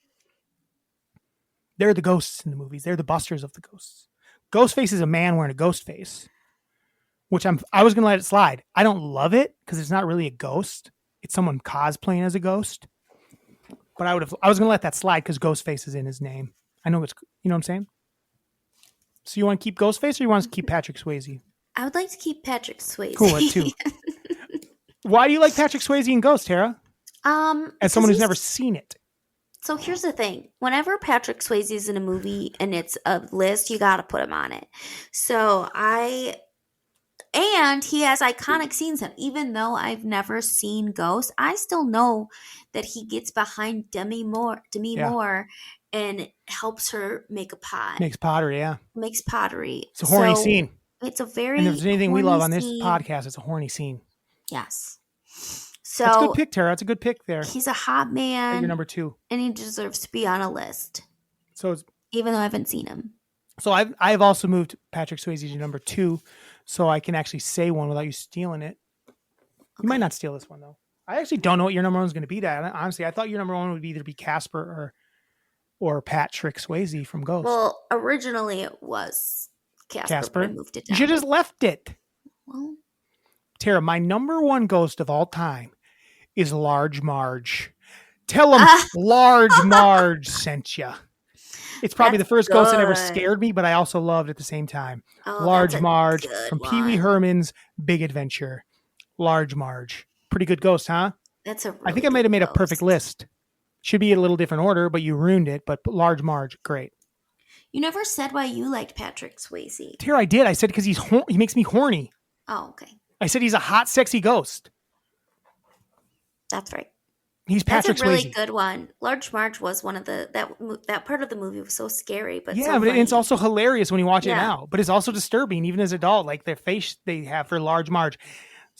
They're the ghosts in the movies. They're the busters of the ghosts. Ghostface is a man wearing a ghost face, which I was going to let it slide. I don't love it because it's not really a ghost. It's someone cosplaying as a ghost. But I was going to let that slide because Ghostface is in his name. I know it's, you know what I'm saying? So you want to keep Ghostface or you want to keep Patrick Swayze? I would like to keep Patrick Swayze. Cool, at 2. Why do you like Patrick Swayze in Ghost, Tara? As someone who's never seen it. So here's the thing. Whenever Patrick Swayze is in a movie and it's a list, you got to put him on it. And he has iconic scenes. Even though I've never seen Ghost, I still know that he gets behind Demi Moore and helps her make a pot. Makes pottery, yeah. Makes pottery. It's a horny scene. It's a very And if there's anything we love on this scene. podcast, it's a horny scene. Yes. So that's a good pick, Tara. That's a good pick there. He's a hot man. You're number 2. And he deserves to be on a list. So even though I haven't seen him. So I've also moved Patrick Swayze to number 2, so I can actually say one without you stealing it. You might not steal this one though. I actually don't know what your number 1 is going to be. That honestly, I thought your number 1 would either be Casper or Patrick Swayze from Ghost. Well, originally it was Casper. But I moved it down. You should have just left it. Well, Tara, my number 1 ghost of all time is Large Marge. Tell him Large Marge sent you. It's probably the first ghost that ever scared me, but I also loved at the same time. Large Marge from Pee Wee Herman's Big Adventure. Large Marge. Pretty good ghost, huh? That's a really I think I might have made a perfect list. Should be in a little different order, but you ruined it. But Large Marge, great. You never said why you liked Patrick Swayze. Here I did. I said because he makes me horny. Oh, okay. I said he's a hot, sexy ghost. That's right. He's Patrick Swayze. That's a really good one. Large Marge was one of that part of the movie was so scary, but yeah, so but funny. it's also hilarious when you watch it now. But it's also disturbing, even as an adult. Like their face they have for Large Marge.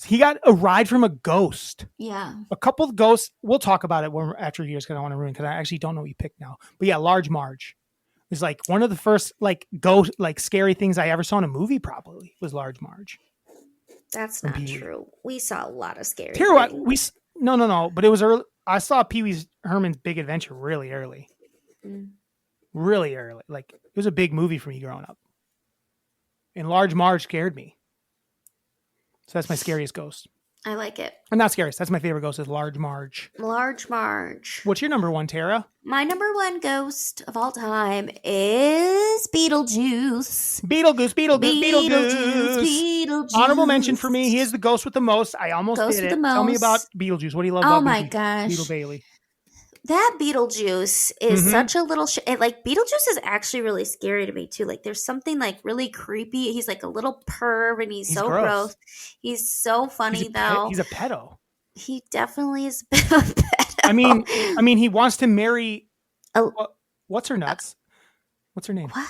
He got a ride from a ghost. Yeah, a couple of ghosts. We'll talk about it after years because I want to ruin because I actually don't know what you picked now. But yeah, Large Marge is like one of the first ghost scary things I ever saw in a movie. Probably was Large Marge. That's not true. We saw a lot of scary. No. But it was early. I saw Pee Wee Herman's Big Adventure really early. Really early. Like, it was a big movie for me growing up. And Large Marge scared me. So that's my scariest ghost. I like it. I'm not scariest. That's my favorite ghost is Large Marge. Large Marge. What's your number 1, Tara? My number 1 ghost of all time is Beetlejuice. Beetlejuice. Honorable mention for me. He is the ghost with the most. I almost did it. Tell me about Beetlejuice. What do you love about Beetlejuice? Gosh. Beetle Bailey. that Beetlejuice is Mhm. such a little like Beetlejuice is actually really scary to me too. Like there's something like really creepy. He's like a little perv and he's He's so gross. gross. He's so funny though. He's a pedo. He definitely is a bit of a I mean, pedo. he wants to marry Oh, what's her nuts? What's her name? what?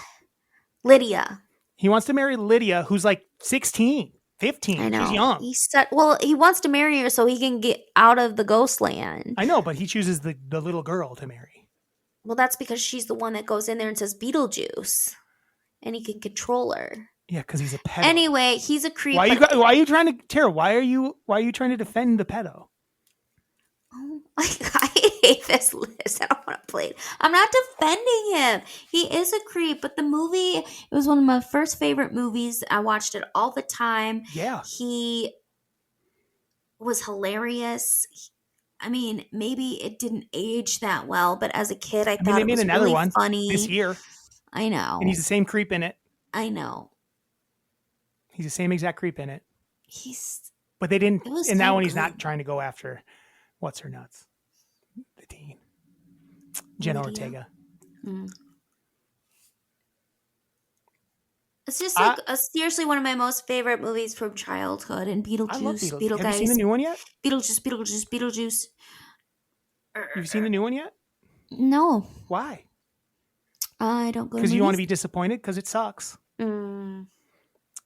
Lydia. He wants to marry Lydia, who's like 16, I 15. know. She's young. Well, he wants to marry her so he can get out of the ghost land. I know, but he chooses the little girl to marry. Well, that's because she's the one that goes in there and says Beetlejuice, and he can control her. Yeah, because he's a pedo. Anyway, he's a creep. Why are you trying to, Tara? Why are you trying to defend the pedo? Oh, I hate this list. I don't want to play it. I'm not defending him. He is a creep, but the movie, it was one of my first favorite movies. I watched it all the time. Yeah. He was hilarious. I mean, maybe it didn't age that well, but as a kid, I thought they it made was another really one funny. this year. I know. And he's the same creep in it. I know. He's the same exact creep in it. But they didn't. It was And that so one, he's good. not trying to go after what's her nuts, the teen, Jenna Lydia. Ortega. It's just like seriously one of my most favorite movies from childhood. And I love Beetlejuice, Beetlejuice. Have you seen the new one yet? Beetlejuice. Have you seen the new one yet? No, Why? I don't go to Because you want to movies. be disappointed? Because it sucks. Mm.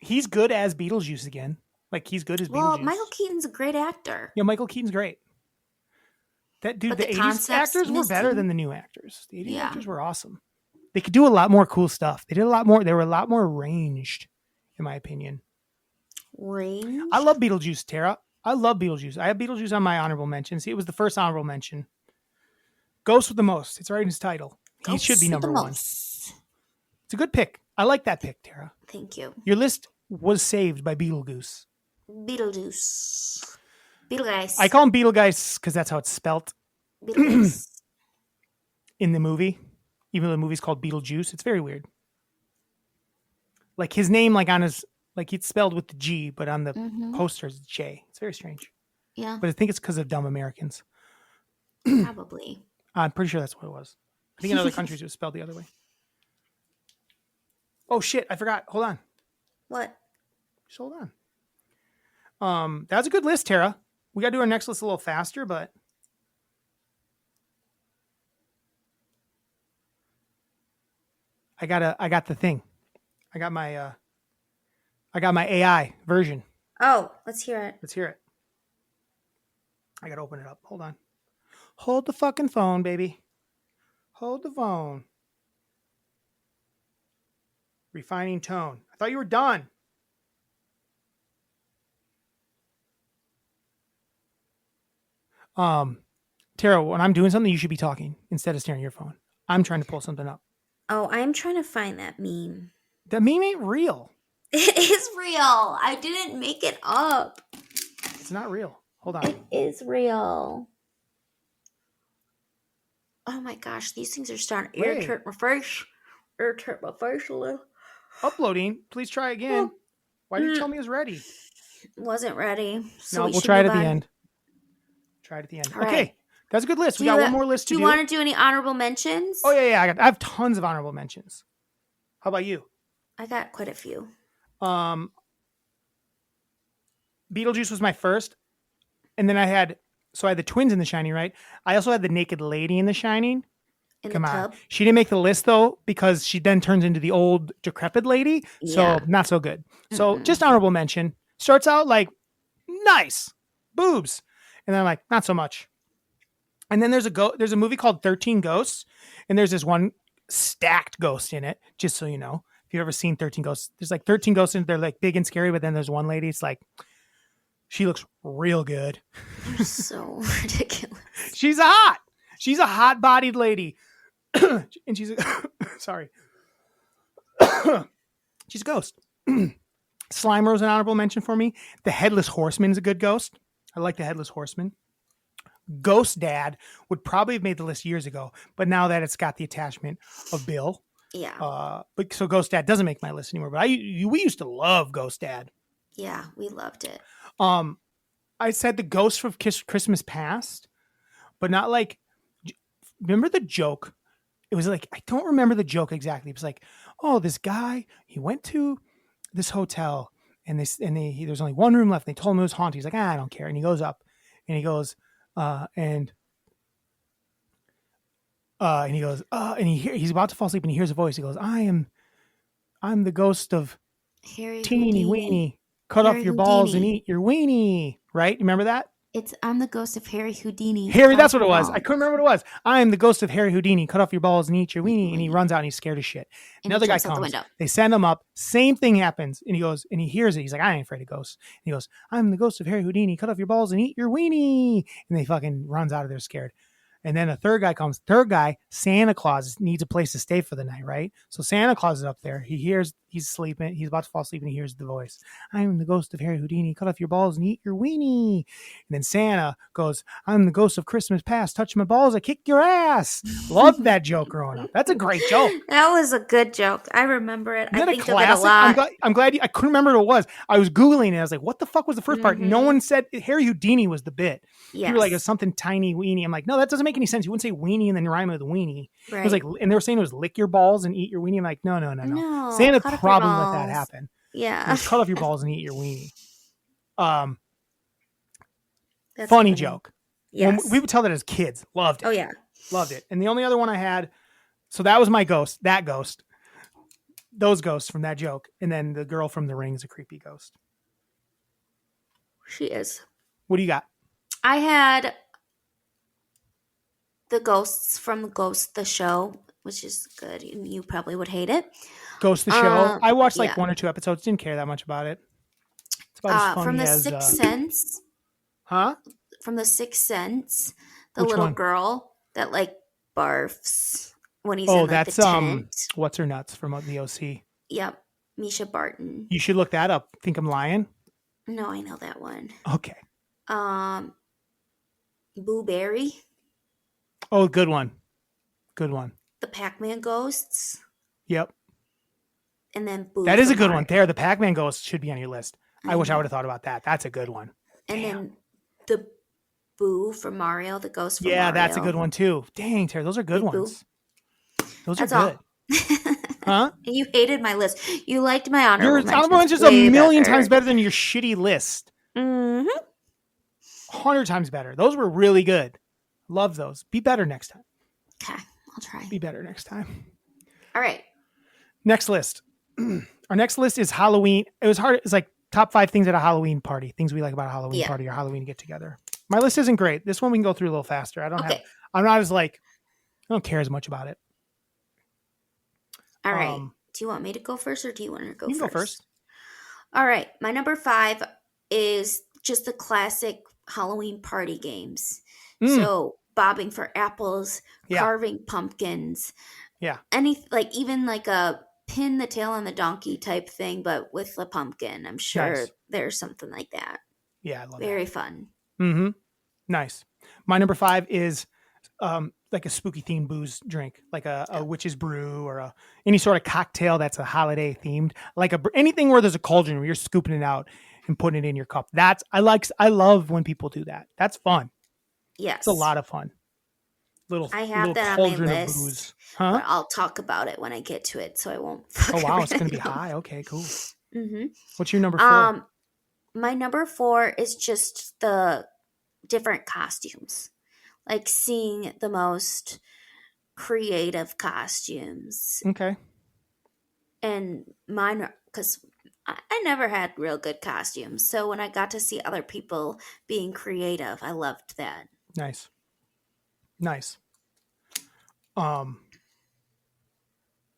He's good as Beetlejuice again. Like, he's good as Well, Beetlejuice. Michael Keaton's a great actor. Yeah, Michael Keaton's great. That dude, But the the 80s concept's actors were better missing. than the new actors. The 80s Yeah. actors were awesome. They could do a lot more cool stuff. They did a lot more. They were a lot more ranged, in my opinion. Range? I love Beetlejuice, Tara. I love Beetlejuice. I have Beetlejuice on my honorable mention. See, it was the first honorable mention. Ghost with the most. It's right in his title. He should be number one. It's a good pick. I like that pick, Tara. Thank you. Your list was saved by Beetlejuice. Beetlejuice. Beetlejuice. I call him Beetlejuice because that's how it's spelt Beetlejuice. in the movie. Even though the movie's called Beetlejuice, it's very weird. Like his name, like on his, like it's spelled with the G, but on the posters it's J. It's very strange. Yeah, But I think it's because of dumb Americans. probably. I'm pretty sure that's what it was. I think in other countries it was spelled the other way. Oh shit! I forgot. Hold on. What? Just hold on. That was a good list, Tara. We got to do our next list a little faster, but I got the thing. I got my AI version. Oh, let's hear it. Let's hear it. I got to open it up. Hold on. Hold the fucking phone, baby. Hold the phone. Refining tone. I thought you were done. Tara, when I'm doing something, you should be talking instead of staring at your phone. I'm trying to pull something up. Oh, I'm trying to find that meme. That meme ain't real. It is real. I didn't make it up. It's not real. Hold on. It is real. Oh my gosh, these things are starting to Wait. irritate my face. Irritate my face a little. Uploading. Please try again. Why did you tell me it was ready? Wasn't ready. So No, we we'll should try it move at the on. end. Try it at the end. All Okay. right. That's a good list. We got one more list to do do. you want to do any honorable mentions? Oh, yeah. I have tons of honorable mentions. How about you? I got quite a few. Beetlejuice was my first. And then I had the twins in The Shining, right? I also had the naked lady in The Shining. In Come the on. tub. She didn't make the list, though, because she then turns into the old, decrepit lady. So, Yeah. not so good. So, just honorable mention. Starts out like, nice. Boobs. And then I'm like, not so much. And then there's a movie called 13 Ghosts. And there's this one stacked ghost in it, just so you know. If you've ever seen 13 Ghosts, there's like 13 ghosts in it. They're like big and scary, but then there's one lady. It's like, she looks real good. You're so ridiculous. She's a hot-bodied lady. And she's sorry. She's a ghost. Slimer was an honorable mention for me. The Headless Horseman is a good ghost. I like the Headless Horseman. Ghost Dad would probably have made the list years ago, but now that it's got the attachment of Bill, Yeah. but so Ghost Dad doesn't make my list anymore. But we used to love Ghost Dad. Yeah, we loved it. I said the Ghost from Christmas Past, but not like remember the joke? It was like, I don't remember the joke exactly. It was like, oh, this guy, he went to this hotel and there's only one room left. And they told him it was haunted. He's like, I don't care. And he goes up and he goes, and he goes, and he's about to fall asleep and he hears a voice. He goes, I'm the ghost of Harry teeny Houdini. weeny. Cut Harry off your balls and Houdini. eat your weenie. Right? You remember that? I'm the ghost of Harry Houdini. Harry, that's Cut what it off was. your I couldn't remember what it was. I am the ghost of Harry Houdini. Cut off your balls and eat your weenie. And he runs out and he's scared as shit. And Another he guy jumps out the comes. window. They send him up. Same thing happens. And he goes, and he hears it. He's like, I ain't afraid of ghosts. And he goes, I'm the ghost of Harry Houdini. Cut off your balls and eat your weenie. And they fucking runs out of there scared. And then a third guy comes. Third guy, Santa Claus, needs a place to stay for the night, right? So Santa Claus is up there. He hears, he's sleeping. He's about to fall asleep and he hears the voice. I'm the ghost of Harry Houdini. Cut off your balls and eat your weenie. And then Santa goes, I'm the ghost of Christmas past. Touch my balls, I kick your ass. Loved that joke growing up. That's a great joke. That was a good joke. I remember it. Isn't I that think a of it a classic? lot. I'm glad I couldn't remember what it was. I was Googling it. I was like, what the fuck was the first part? No one said Harry Houdini was the bit. Yes. You were like, it's something tiny weenie. I'm like, no, that doesn't make any sense. You wouldn't say weenie and then rhyme with weenie. Right. It was like, and they were saying it was lick your balls and eat your weenie. I'm like, no. No, Santa cut off your probably let that balls. happen. Yeah. Just cut off your balls and eat your weenie. That's Funny joke. When Yes. we would tell that as kids. Loved it. Oh, yeah. Loved it. And the only other one I had, so that was my ghost, that ghost, those ghosts from that joke. And then the girl from The Ring is a creepy ghost. She is. What do you got? I had the ghosts from Ghost the Show, which is good. You probably would hate it. Ghost the Show. I watched like yeah. 1 or 2 episodes. Didn't care that much about it. It's about as funny From The as... Sixth Sense. Huh? From The Sixth Sense. The Which little one? girl that like barfs when he's Oh, in like, that's the tent. What's Her Nuts from the OC. Yep. Misha Barton. You should look that up. Think I'm lying? No, I know that one. Okay. Boo Berry. Oh, good one. Good one. The Pac-Man ghosts. Yep. And then Boo. That is a from good Mario. one. There, the Pac-Man ghost should be on your list. I wish I know. would have thought about that. That's a good one. And Damn. then the Boo from Mario, the ghost from Mario. Yeah, that's a good one too. Dang, Terry, those are good Big Boo. ones. Those That's are all. good. Huh? You hated my list. You liked my honorable Your mentions honorable mentions way a million better. times better than your shitty list. Mm-hmm. 100 times better. Those were really good. Love those. Be better next time. Okay, I'll try. Be better next time. All right. Next list. Our next list is Halloween. It was hard. It's like top 5 things at a Halloween party. Things we like about a Halloween party or Halloween get together. My list isn't great. This one we can go through a little faster. I'm not as like, I don't care as much about it. All right. Do you want me to go first or do you want to go You first? can go first. All right. My number 5 is just the classic Halloween party games. So bobbing for apples, Yeah. carving pumpkins. Yeah. Even like a pin the tail on the donkey type thing, but with a pumpkin. I'm sure Nice. there's something like that. Yeah, I love Very fun. that. Mm-hmm. Nice. My number 5 is like a spooky themed booze drink, like a witch's brew or any sort of cocktail that's a holiday themed, like anything where there's a cauldron where you're scooping it out and putting it in your cup. I love when people do that. That's fun. Yes. It's a lot of fun. I have little that on my cauldron of list. booze. Huh? But I'll talk about it when I get to it, so I won't. Oh wow, it's gonna be high. Okay, cool. Mm-hmm. What's your number 4? My number 4 is just the different costumes, like seeing the most creative costumes. Okay. And mine, because I never had real good costumes, so when I got to see other people being creative, I loved that. Nice. I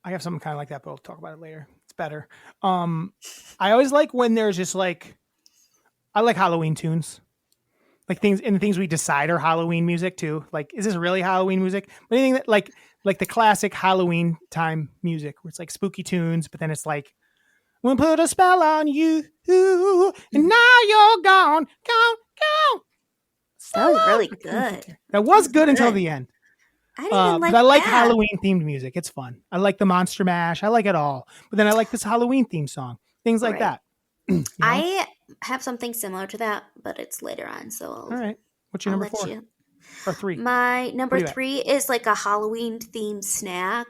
have something kind of like that, but we'll talk about it later. It's better. I always like when there's just like, I like Halloween tunes, like things we decide are Halloween music too. Like, is this really Halloween music? But anything that like the classic Halloween time music where it's like spooky tunes, but then it's like, we'll put a spell on you, and now you're gone. That was really good. That was good until the end. I didn't even like but I like that. Halloween themed music. It's fun. I like the Monster Mash. I like it all. But then I like this Halloween theme song. Things like Right. that. You know? I have something similar to that, but it's later on. So All right. What's your number 4? Or 3? My number Where you at? 3 is like a Halloween themed snack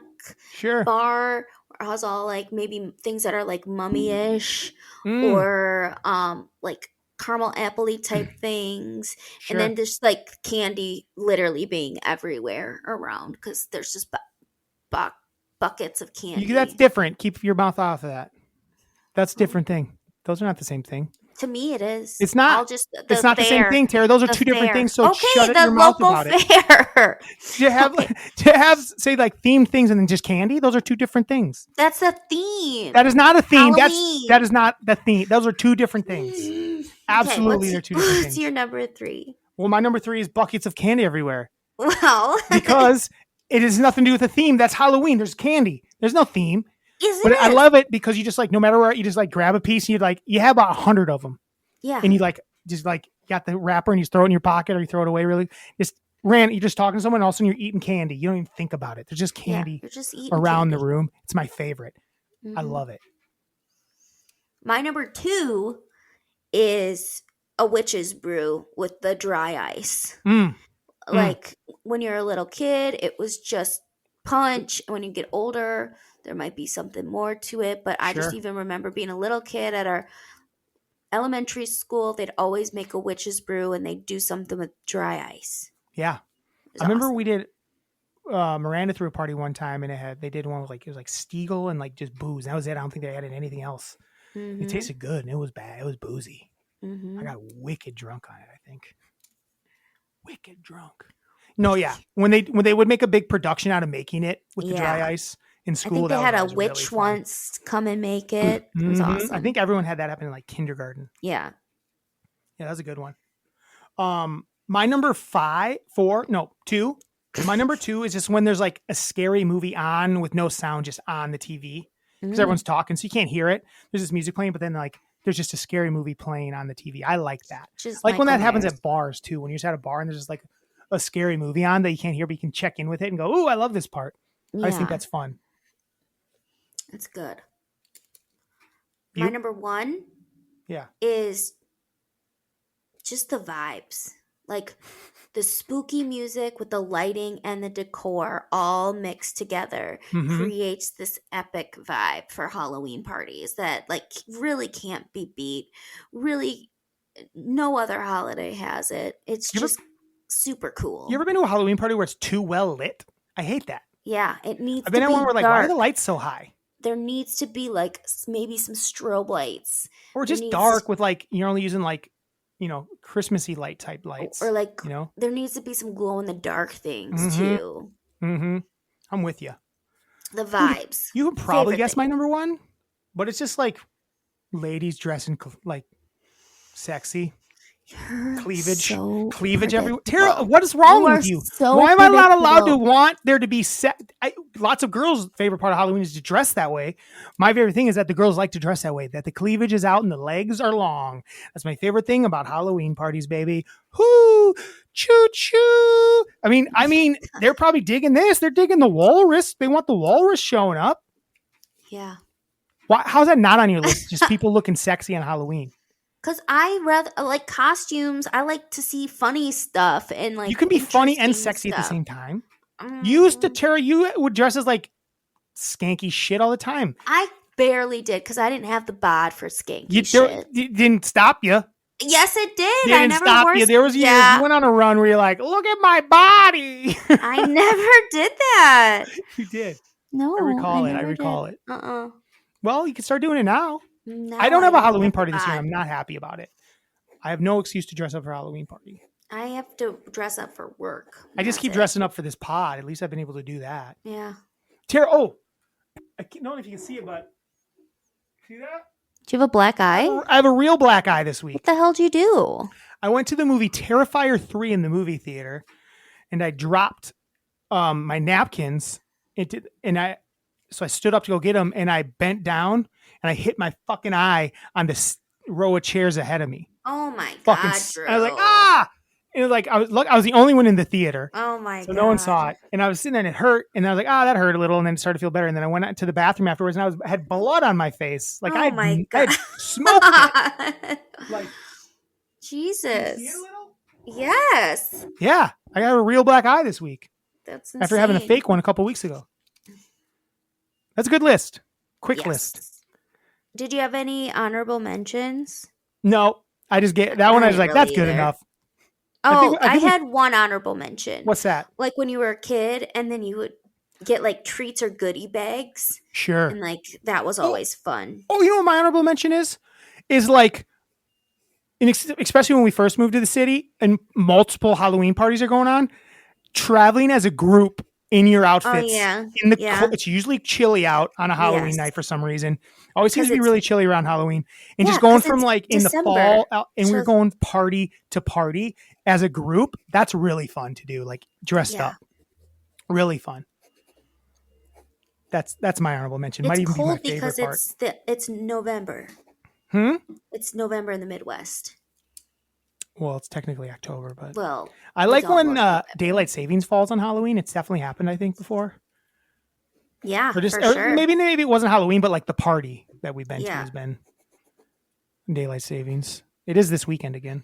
Sure. bar. It has all like maybe things that are like mummy-ish Mm, or like caramel apple type things. And sure. then there's like candy literally being everywhere around because there's just bu- buckets of candy. That's different. Keep your mouth off of that. That's a different thing. Those are not the same thing. To me, it is. It's not. I'll just It's not the same thing, Tara. Those are the 2 different fair. things. So Okay, shut the your mouth local about it. fair. Okay. To have say like themed things and then just candy. Those are 2 different things. That's the theme. That is not a theme. Halloween. That is not the theme. Those are 2 different things. Okay, Absolutely, they're 2 different what's things. your number 3? Well, my number 3 is buckets of candy everywhere Well, because it has nothing to do with a theme. That's Halloween. There's candy. There's no theme. isn't But I it? love it because you just like no matter where you just like grab a piece. You have about 100 of them, Yeah. and you like just like got the wrapper and you throw it in your pocket or you throw it away. Really, you're just talking to someone. And all of a sudden, you're eating candy. You don't even think about it. There's just candy You're just eating around candy. the room. It's my favorite. I Mhm. love it. My number 2 is a witch's brew with the dry ice. Mm. Like when you're a little kid, it was just punch. When you get older, there might be something more to it. But I just Sure. even remember being a little kid at our elementary school. They'd always make a witch's brew and they'd do something with dry ice. Yeah, It was I remember awesome. we did. Miranda threw a party one time and they did one with like it was like Stiegel and like just booze. That was it. I don't think they added anything else. Mhm. It tasted good and it was bad. It was boozy. Mhm. I got wicked drunk on it, I think. Wicked drunk. No, yeah. When they would make a big production out of making it with the dry Yeah. ice in I school, think they that had a was really witch fun. once come and make it. It was Mhm. awesome. I think everyone had that happen in like kindergarten. Yeah. Yeah, that was a good one. My number 2. My number 2 is just when there's like a scary movie on with no sound, just on the TV because Mm. everyone's talking, so you can't hear it. There's this music playing, but then like there's just a scary movie playing on the TV. I like that. Just Like when Michael that happens Myers. at bars too, when you're just at a bar and there's just like a scary movie on that you can't hear, but you can check in with it and go, "Ooh, I love this part." I just think Yeah, that's fun. it's good. My You? number 1 Yeah. is just the vibes. Like the spooky music with the lighting and the decor all mixed together Mhm. creates this epic vibe for Halloween parties that like really can't be beat. Really no other holiday has it. It's You ever- just super cool. You ever been to a Halloween party where it's too well lit? I hate that. Yeah, it needs I've to been at be one where like, why are dark. the lights so high? There needs to be like maybe some strobe lights. Or There just needs- dark with like you're only using like, Christmassy light type lights. Or like you know? there needs to be some glow in the dark things Mhm. too. Mm-hmm. I'm with you. The vibes. You would probably Favorite guess thing. my number 1, but it's just like ladies dressing like sexy. You're Cleavage so everywhere. predictable. Tara, what is wrong You are with you? so Why am I not allowed to predictable. want there to be lots of girls' favorite part of Halloween is to dress that way. My favorite thing is that the girls like to dress that way, that the cleavage is out and the legs are long. That's my favorite thing about Halloween parties, baby. Whoo, choo choo. I mean, they're probably digging this. They're digging the walrus. They want the walrus showing up. Yeah. Why? How's that not on your list? Just people looking sexy on Halloween. Because I rather like costumes. I like to see funny stuff and like You can be funny and interesting sexy at the stuff. same time. Mm. You used to, Tara, you would dress as like skanky shit all the time. I barely did because I didn't have the bod for skanky You shit. didn't stop you. Yes, it did. Didn't I never stop wore. you. There was years Yeah, you went on a run where you're like, look at my body. I never did that. You did. No, I recall it. I never recall did. it. Well, you can start doing it now. No, I don't have a have Halloween the party this year. bod. I'm not happy about it. I have no excuse to dress up for a Halloween party. I have to dress up for work. I just That's keep it. dressing up for this pod. At least I've been able to do that. Yeah. Tara, I don't know if you can see it, but see that? Do you have a black eye? I have a real black eye this week. What the hell did you do? I went to the movie Terrifier 3 in the movie theater, and I dropped my napkins. So I stood up to go get them, and I bent down, and I hit my fucking eye on the row of chairs ahead of me. Oh my Fucking, god, Drew. I was like, ah! And it was like I was the only one in the theater, Oh my so god. no one saw it. And I was sitting there, and it hurt, and I was like, that hurt a little, and then it started to feel better. And then I went out to the bathroom afterwards, and I had blood on my face, like Oh I my had God. smoked it. Like, Jesus. you see it a little? Yes. Yeah, I got a real black eye this week That's insane. after having a fake one a couple weeks ago. That's a good list. Quick list. Did you have any honorable mentions? No, I just get that one. I was like, that's good enough. Oh, I I think we- had one honorable mention. What's that? Like when you were a kid and then you would get like treats or goodie bags. Sure. And like that was always fun. Oh, you know what my honorable mention is? Is like, especially when we first moved to the city and multiple Halloween parties are going on, traveling as a group in your outfits. yeah. In the Yeah. it's usually chilly out on a Halloween Yes. night for some reason. Always seems 'Cause to be it's- really chilly around Halloween. And Yeah, just going 'cause from it's like in December. the fall out, and we're So- going party to party as a group. That's really fun to do, like dressed Yeah. up. Really fun. That's my honorable mention. Might It's even be my cold favorite because part. it's November. It's November in the Midwest. Well, it's technically October, but Well, I it's like when almost November. daylight savings falls on Halloween. It's definitely happened, I think, before. Yeah, Or just for or sure. maybe it wasn't Halloween, but like the party that we've been to Yeah. has been daylight savings. It is this weekend again.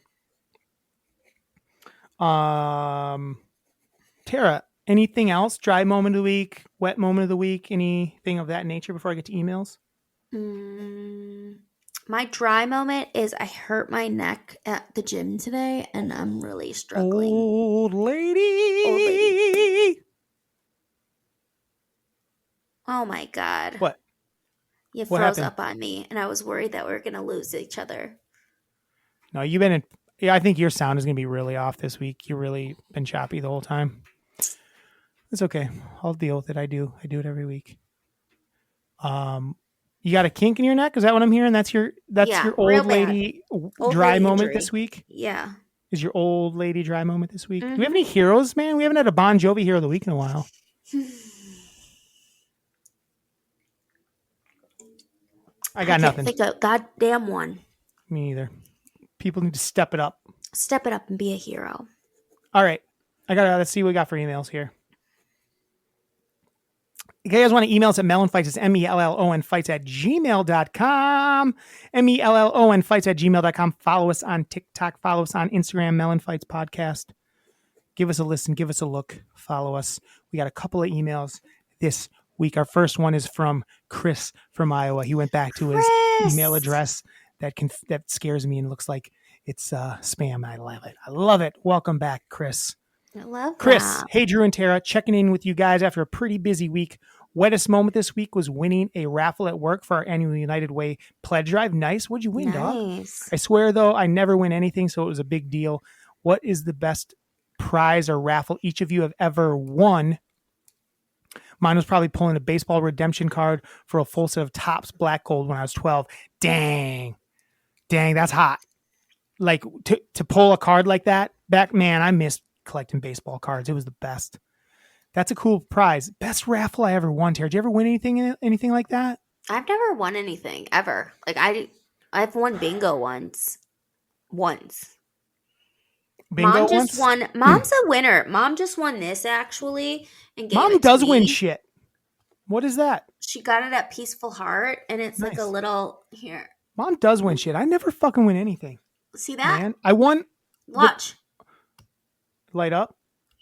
Tara, anything else? Dry moment of the week, wet moment of the week, anything of that nature before I get to emails? My dry moment is I hurt my neck at the gym today and I'm really struggling. Old lady. Oh my God. What? You What froze happened? up on me and I was worried that we were going to lose each other. No, you've been in. Yeah, I think your sound is going to be really off this week. You've really been choppy the whole time. It's okay. I'll deal with it. I do it every week. You got a kink in your neck? Is that what I'm hearing? That's your Yeah, your real old bad. lady Old dry lady moment injury. this week? Yeah. Is your old lady dry moment this week? Do we have Mm-hmm. any heroes, man? We haven't had a Bon Jovi hero of the week in a while. I got can't nothing. think of goddamn one. Me either. People need to step it up. Step it up and be a hero. All right. Let's see what we got for emails here. If you guys want to email us at MELLONfights, it's MELLON fights at gmail.com. MELLON fights at gmail.com. Follow us on TikTok. Follow us on Instagram, MELLONfights Podcast. Give us a listen. Give us a look. Follow us. We got a couple of emails this week. Our first one is from Chris from Iowa. He went back to his email address that scares me and looks like it's spam. I love it. I love it. Welcome back, Chris. I love Chris, that. hey, Drew and Tara, checking in with you guys after a pretty busy week. Wettest moment this week was winning a raffle at work for our annual United Way pledge drive. Nice. What'd you win, dog? Nice. I swear, though, I never win anything, so it was a big deal. What is the best prize or raffle each of you have ever won? Mine was probably pulling a baseball redemption card for a full set of Topps Black Gold when I was 12. Dang, that's hot. Like, to pull a card like that, man, I missed collecting baseball cards. It was the best. That's a cool prize. Best raffle I ever won, Tara. Did you ever win anything like that? I've never won anything ever. Like I've won bingo once. Bingo Mom just once? won. Mom's a winner. Mom just won this actually and gave Mom it to does win me. shit. What is that? She got it at Peaceful Heart and it's like a Nice. little here. Mom does win shit. I never fucking win anything. See that? Man, I won. Watch. Light up.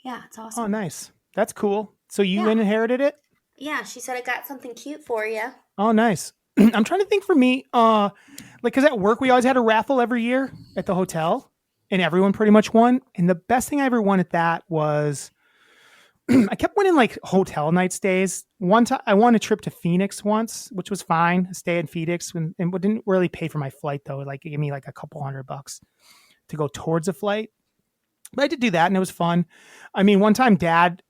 Yeah, it's awesome. Oh, nice. That's cool. So you Yeah. inherited it? Yeah, she said I got something cute for you. Oh, nice. I'm trying to think for me, because at work we always had a raffle every year at the hotel, and everyone pretty much won. And the best thing I ever won at that was I kept winning like hotel night stays. One time I won a trip to Phoenix once, which was fine. A stay in Phoenix, and didn't really pay for my flight though. Like it gave me like a couple $100 to go towards a flight. But I did do that, and it was fun. I mean, one time Dad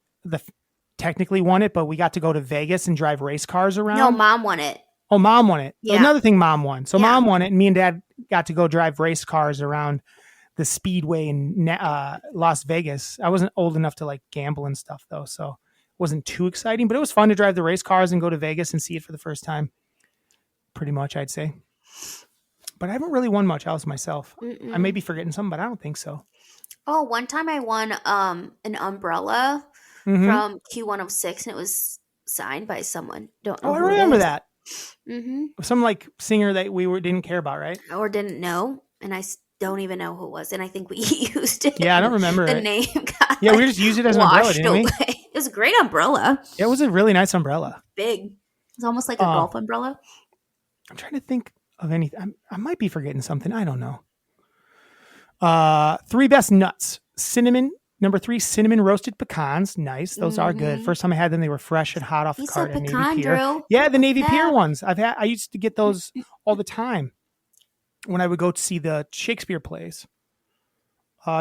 technically won it, but we got to go to Vegas and drive race cars around. No, Mom won it. Oh, Mom won it. Yeah. Another thing Mom won. So Yeah. Mom won it, and me and Dad got to go drive race cars around the Speedway in Las Vegas. I wasn't old enough to like gamble and stuff though, so it wasn't too exciting, but it was fun to drive the race cars and go to Vegas and see it for the first time. Pretty much, I'd say. But I haven't really won much else myself. I may be forgetting something, but I don't think so. Oh, one time I won an umbrella Mhm. from Q106 and it was signed by someone. Don't know. Oh, I who it remember is. that. Mm-hmm. Some like singer that we didn't care about, right? Or didn't know. And I don't even know who it was, and I think we used it. Yeah, I don't remember the it. name got Yeah, we just used it as an umbrella, didn't we? It was a great umbrella. Yeah, it was a really nice umbrella. Big. It's almost like a golf umbrella. I'm trying to think of anything. I might be forgetting something. I don't know. 3 best nuts. Cinnamon. Number 3, cinnamon roasted pecans. Nice. Those are good. First time I had them, they were fresh and hot off the cart at Navy Pier. Drew. Yeah, the Navy Pier ones. I used to get those all the time when I would go to see the Shakespeare plays.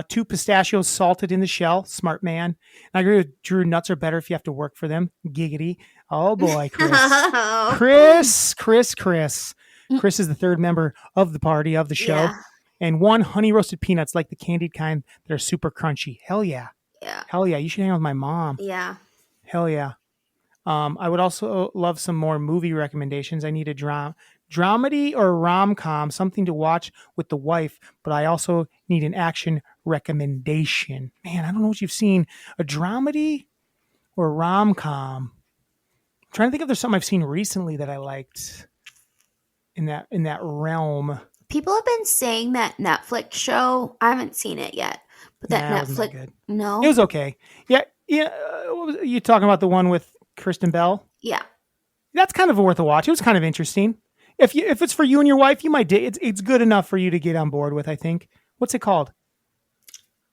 2 pistachios salted in the shell. Smart man. And I agree with Drew. Nuts are better if you have to work for them. Giggity. Oh boy, Chris. Chris is the 3rd member of the party of the show. Yeah. And 1 honey roasted peanuts, like the candied kind that are super crunchy. Hell yeah. Yeah. Hell yeah. You should hang out with my mom. Yeah. Hell yeah. I would also love some more movie recommendations. I need a dramedy or rom-com, something to watch with the wife, but I also need an action recommendation. Man, I don't know what you've seen. A dramedy or a rom-com? I'm trying to think if there's something I've seen recently that I liked in that realm. People have been saying that Netflix show. I haven't seen it yet, but that Nah, it wasn't that Netflix. good. No. It was okay. Yeah. What was you talking about? The one with Kristen Bell? Yeah. That's kind of worth a watch. It was kind of interesting. If it's for you and your wife, you might dig. It's good enough for you to get on board with. I think. What's it called?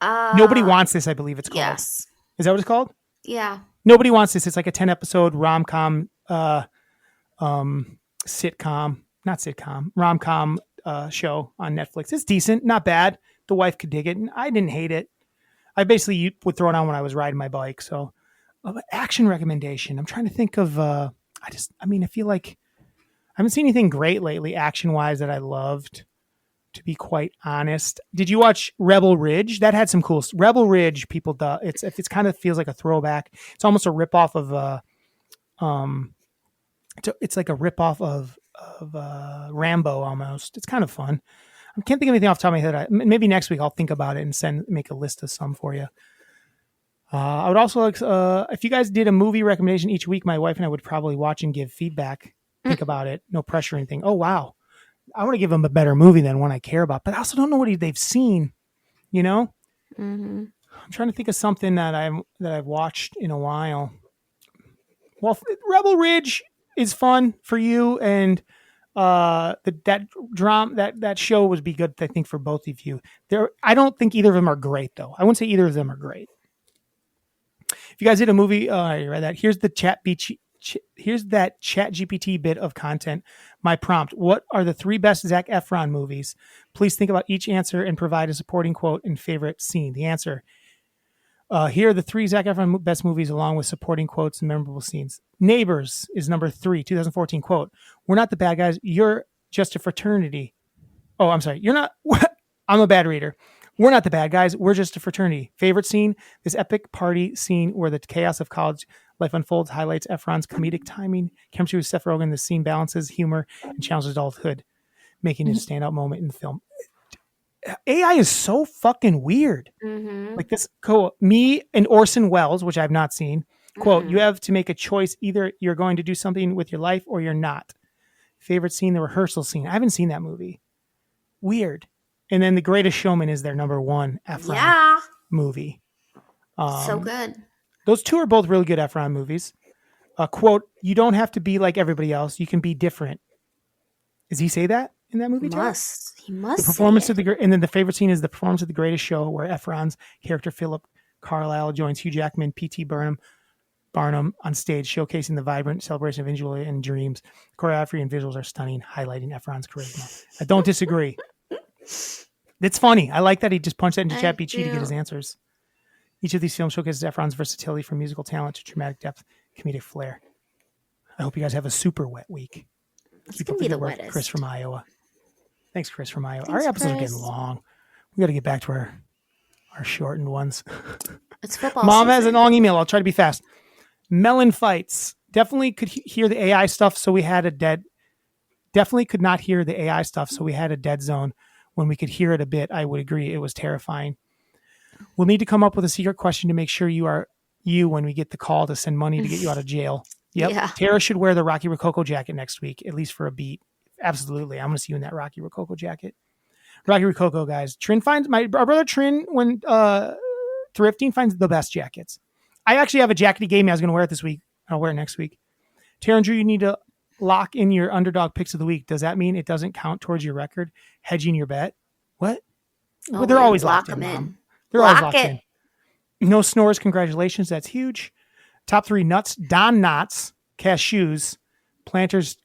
Nobody Wants This. I believe it's called. Yes. Is that what it's called? Yeah. Nobody Wants This. It's like a 10-episode rom-com, sitcom, not sitcom, rom-com show on Netflix. It's decent, not bad. The wife could dig it, and I didn't hate it. I basically would throw it on when I was riding my bike. So, action recommendation. I'm trying to think of. I feel like I haven't seen anything great lately, action-wise, that I loved. To be quite honest, did you watch Rebel Ridge? That had some cool. Rebel Ridge, people. It's kind of feels like a throwback. It's almost a ripoff of. It's like a ripoff of Rambo almost. It's kind of fun. I can't think of anything off the top of my head. Maybe next week I'll think about it and make a list of some for you. I would also like if you guys did a movie recommendation each week, my wife and I would probably watch and give feedback. Think about it. No pressure or anything. Oh wow, I want to give them a better movie than one I care about, but I also don't know what they've seen. You know, I'm trying to think of something that I've watched in a while. Well, Rebel Ridge is fun for you, and that show would be good, I think, for both of you. I don't think either of them are great, though. I wouldn't say either of them are great. If you guys did a movie, you read that. Here's that Chat GPT bit of content. My prompt: what are the 3 best Zac Efron movies? Please think about each answer and provide a supporting quote and favorite scene. The answer. Here are the 3 Zac Efron best movies along with supporting quotes and memorable scenes. Neighbors is number 3, 2014 quote. We're not the bad guys. You're just a fraternity. Oh, I'm sorry. You're not. I'm a bad reader. We're not the bad guys. We're just a fraternity. Favorite scene? This epic party scene where the chaos of college life unfolds highlights Efron's comedic timing. Chemistry with Seth Rogen. The scene balances humor and challenges adulthood, making it a standout moment in the film. AI is so fucking weird. Like this quote, me and Orson Welles, which I've not seen, quote, you have to make a choice. Either you're going to do something with your life or you're not. Favorite scene, the rehearsal scene. I haven't seen that movie. Weird. And then The Greatest Showman is their number 1 Efron movie. So good. Those 2 are both really good Efron movies. Quote, you don't have to be like everybody else. You can be different. Does he say that in that movie? He must. The performance and then the favorite scene is the performance of The Greatest Show, where Efron's character Philip Carlisle joins Hugh Jackman, P.T. Barnum on stage, showcasing the vibrant celebration of enjoy and dreams. Choreography and visuals are stunning, highlighting Efron's charisma. I don't disagree. It's funny. I like that he just punched that into ChatGPT to get his answers. Each of these films showcases Efron's versatility from musical talent to dramatic depth, comedic flair. I hope you guys have a super wet week. It's going to be the wettest. Chris from Iowa. Thanks, Chris from Iowa. Thanks, our episodes Chris. are getting long. We got to get back to our shortened ones. It's football Mom has season. a long email. I'll try to be fast. MELLONfights. Definitely could hear the AI stuff, so we had a dead. Definitely could not hear the AI stuff, so we had a dead zone. When we could hear it a bit, I would agree it was terrifying. We'll need to come up with a secret question to make sure you are you when we get the call to send money to get you out of jail. Yep. Yeah. Tara should wear the Rocky Rococo jacket next week, at least for a beat. Absolutely. I'm going to see you in that Rocky Rococo jacket. Rocky Rococo, guys. Trin finds our brother Trin when thrifting finds the best jackets. I actually have a jacket he gave me. I was going to wear it this week. I'll wear it next week. Tara and Drew, you need to lock in your underdog picks of the week. Does that mean it doesn't count towards your record? Hedging your bet? What? Oh, Well, they're always lock locked in, them Mom. They're always Lock locked it. in. No snores. Congratulations. That's huge. Top 3 nuts. Don Knots, cashews, Planters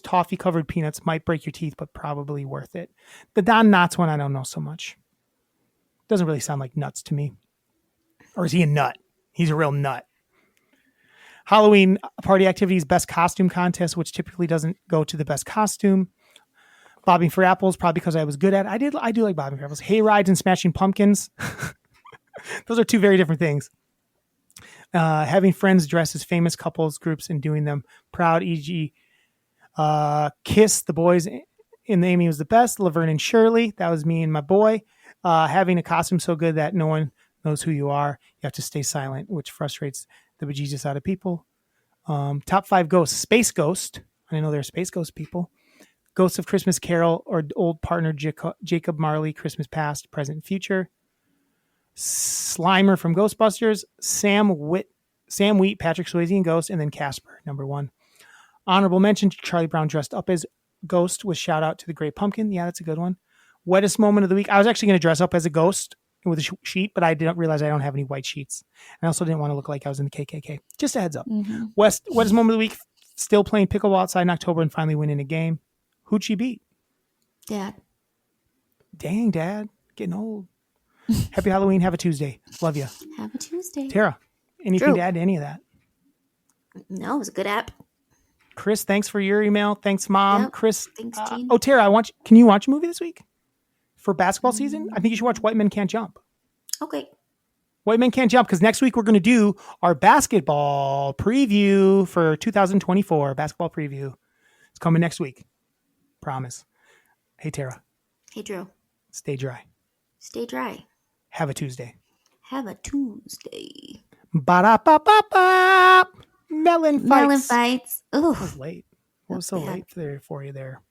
toffee covered peanuts might break your teeth, but probably worth it. The Don Knots one, I don't know so much. Doesn't really sound like nuts to me. Or is he a nut? He's a real nut. Halloween party activities, best costume contest, which typically doesn't go to the best costume. Bobbing for apples, probably because I was good at it. I do like bobbing for apples. Hay rides and smashing pumpkins. Those are 2 very different things. Having friends dress as famous couples, groups, and doing them proud, e.g. Kiss, the boys in the Amy was the best. Laverne and Shirley, that was me and my boy. Having a costume so good that no one knows who you are. You have to stay silent, which frustrates the bejesus out of people. Top 5 ghosts. Space Ghost. I didn't know there are Space Ghost people. Ghosts of Christmas Carol or old partner Jacob Marley, Christmas Past, Present, Future. Slimer from Ghostbusters. Sam Wheat, Patrick Swayze and Ghost, and then Casper, number 1. Honorable mention, Charlie Brown dressed up as Ghost with shout out to the Great Pumpkin. Yeah, that's a good one. Wettest moment of the week. I was actually going to dress up as a ghost with a sheet, but I didn't realize I don't have any white sheets. I also didn't want to look like I was in the KKK. Just a heads up. Mm-hmm. Wettest moment of the week. Still playing pickleball outside in October and finally winning a game. Who'd she beat? Dad. Dang, Dad. Getting old. Happy Halloween. Have a Tuesday. Love you. Have a Tuesday. Tara, anything Drew. to add to any of that? No, it was a good app. Chris, thanks for your email. Thanks, Mom. Yep. Chris. Thanks, Gene. Tara, can you watch a movie this week for basketball season? I think you should watch White Men Can't Jump. Okay. White Men Can't Jump, because next week we're going to do our basketball preview for 2024. Basketball preview. It's coming next week. Promise. Hey, Tara. Hey, Drew. Stay dry. Stay dry. Have a Tuesday. Have a Tuesday. Ba-da-ba-ba-ba. Melon fights. Melon fights. What Ooh. was late? What was so Not bad. late for you there?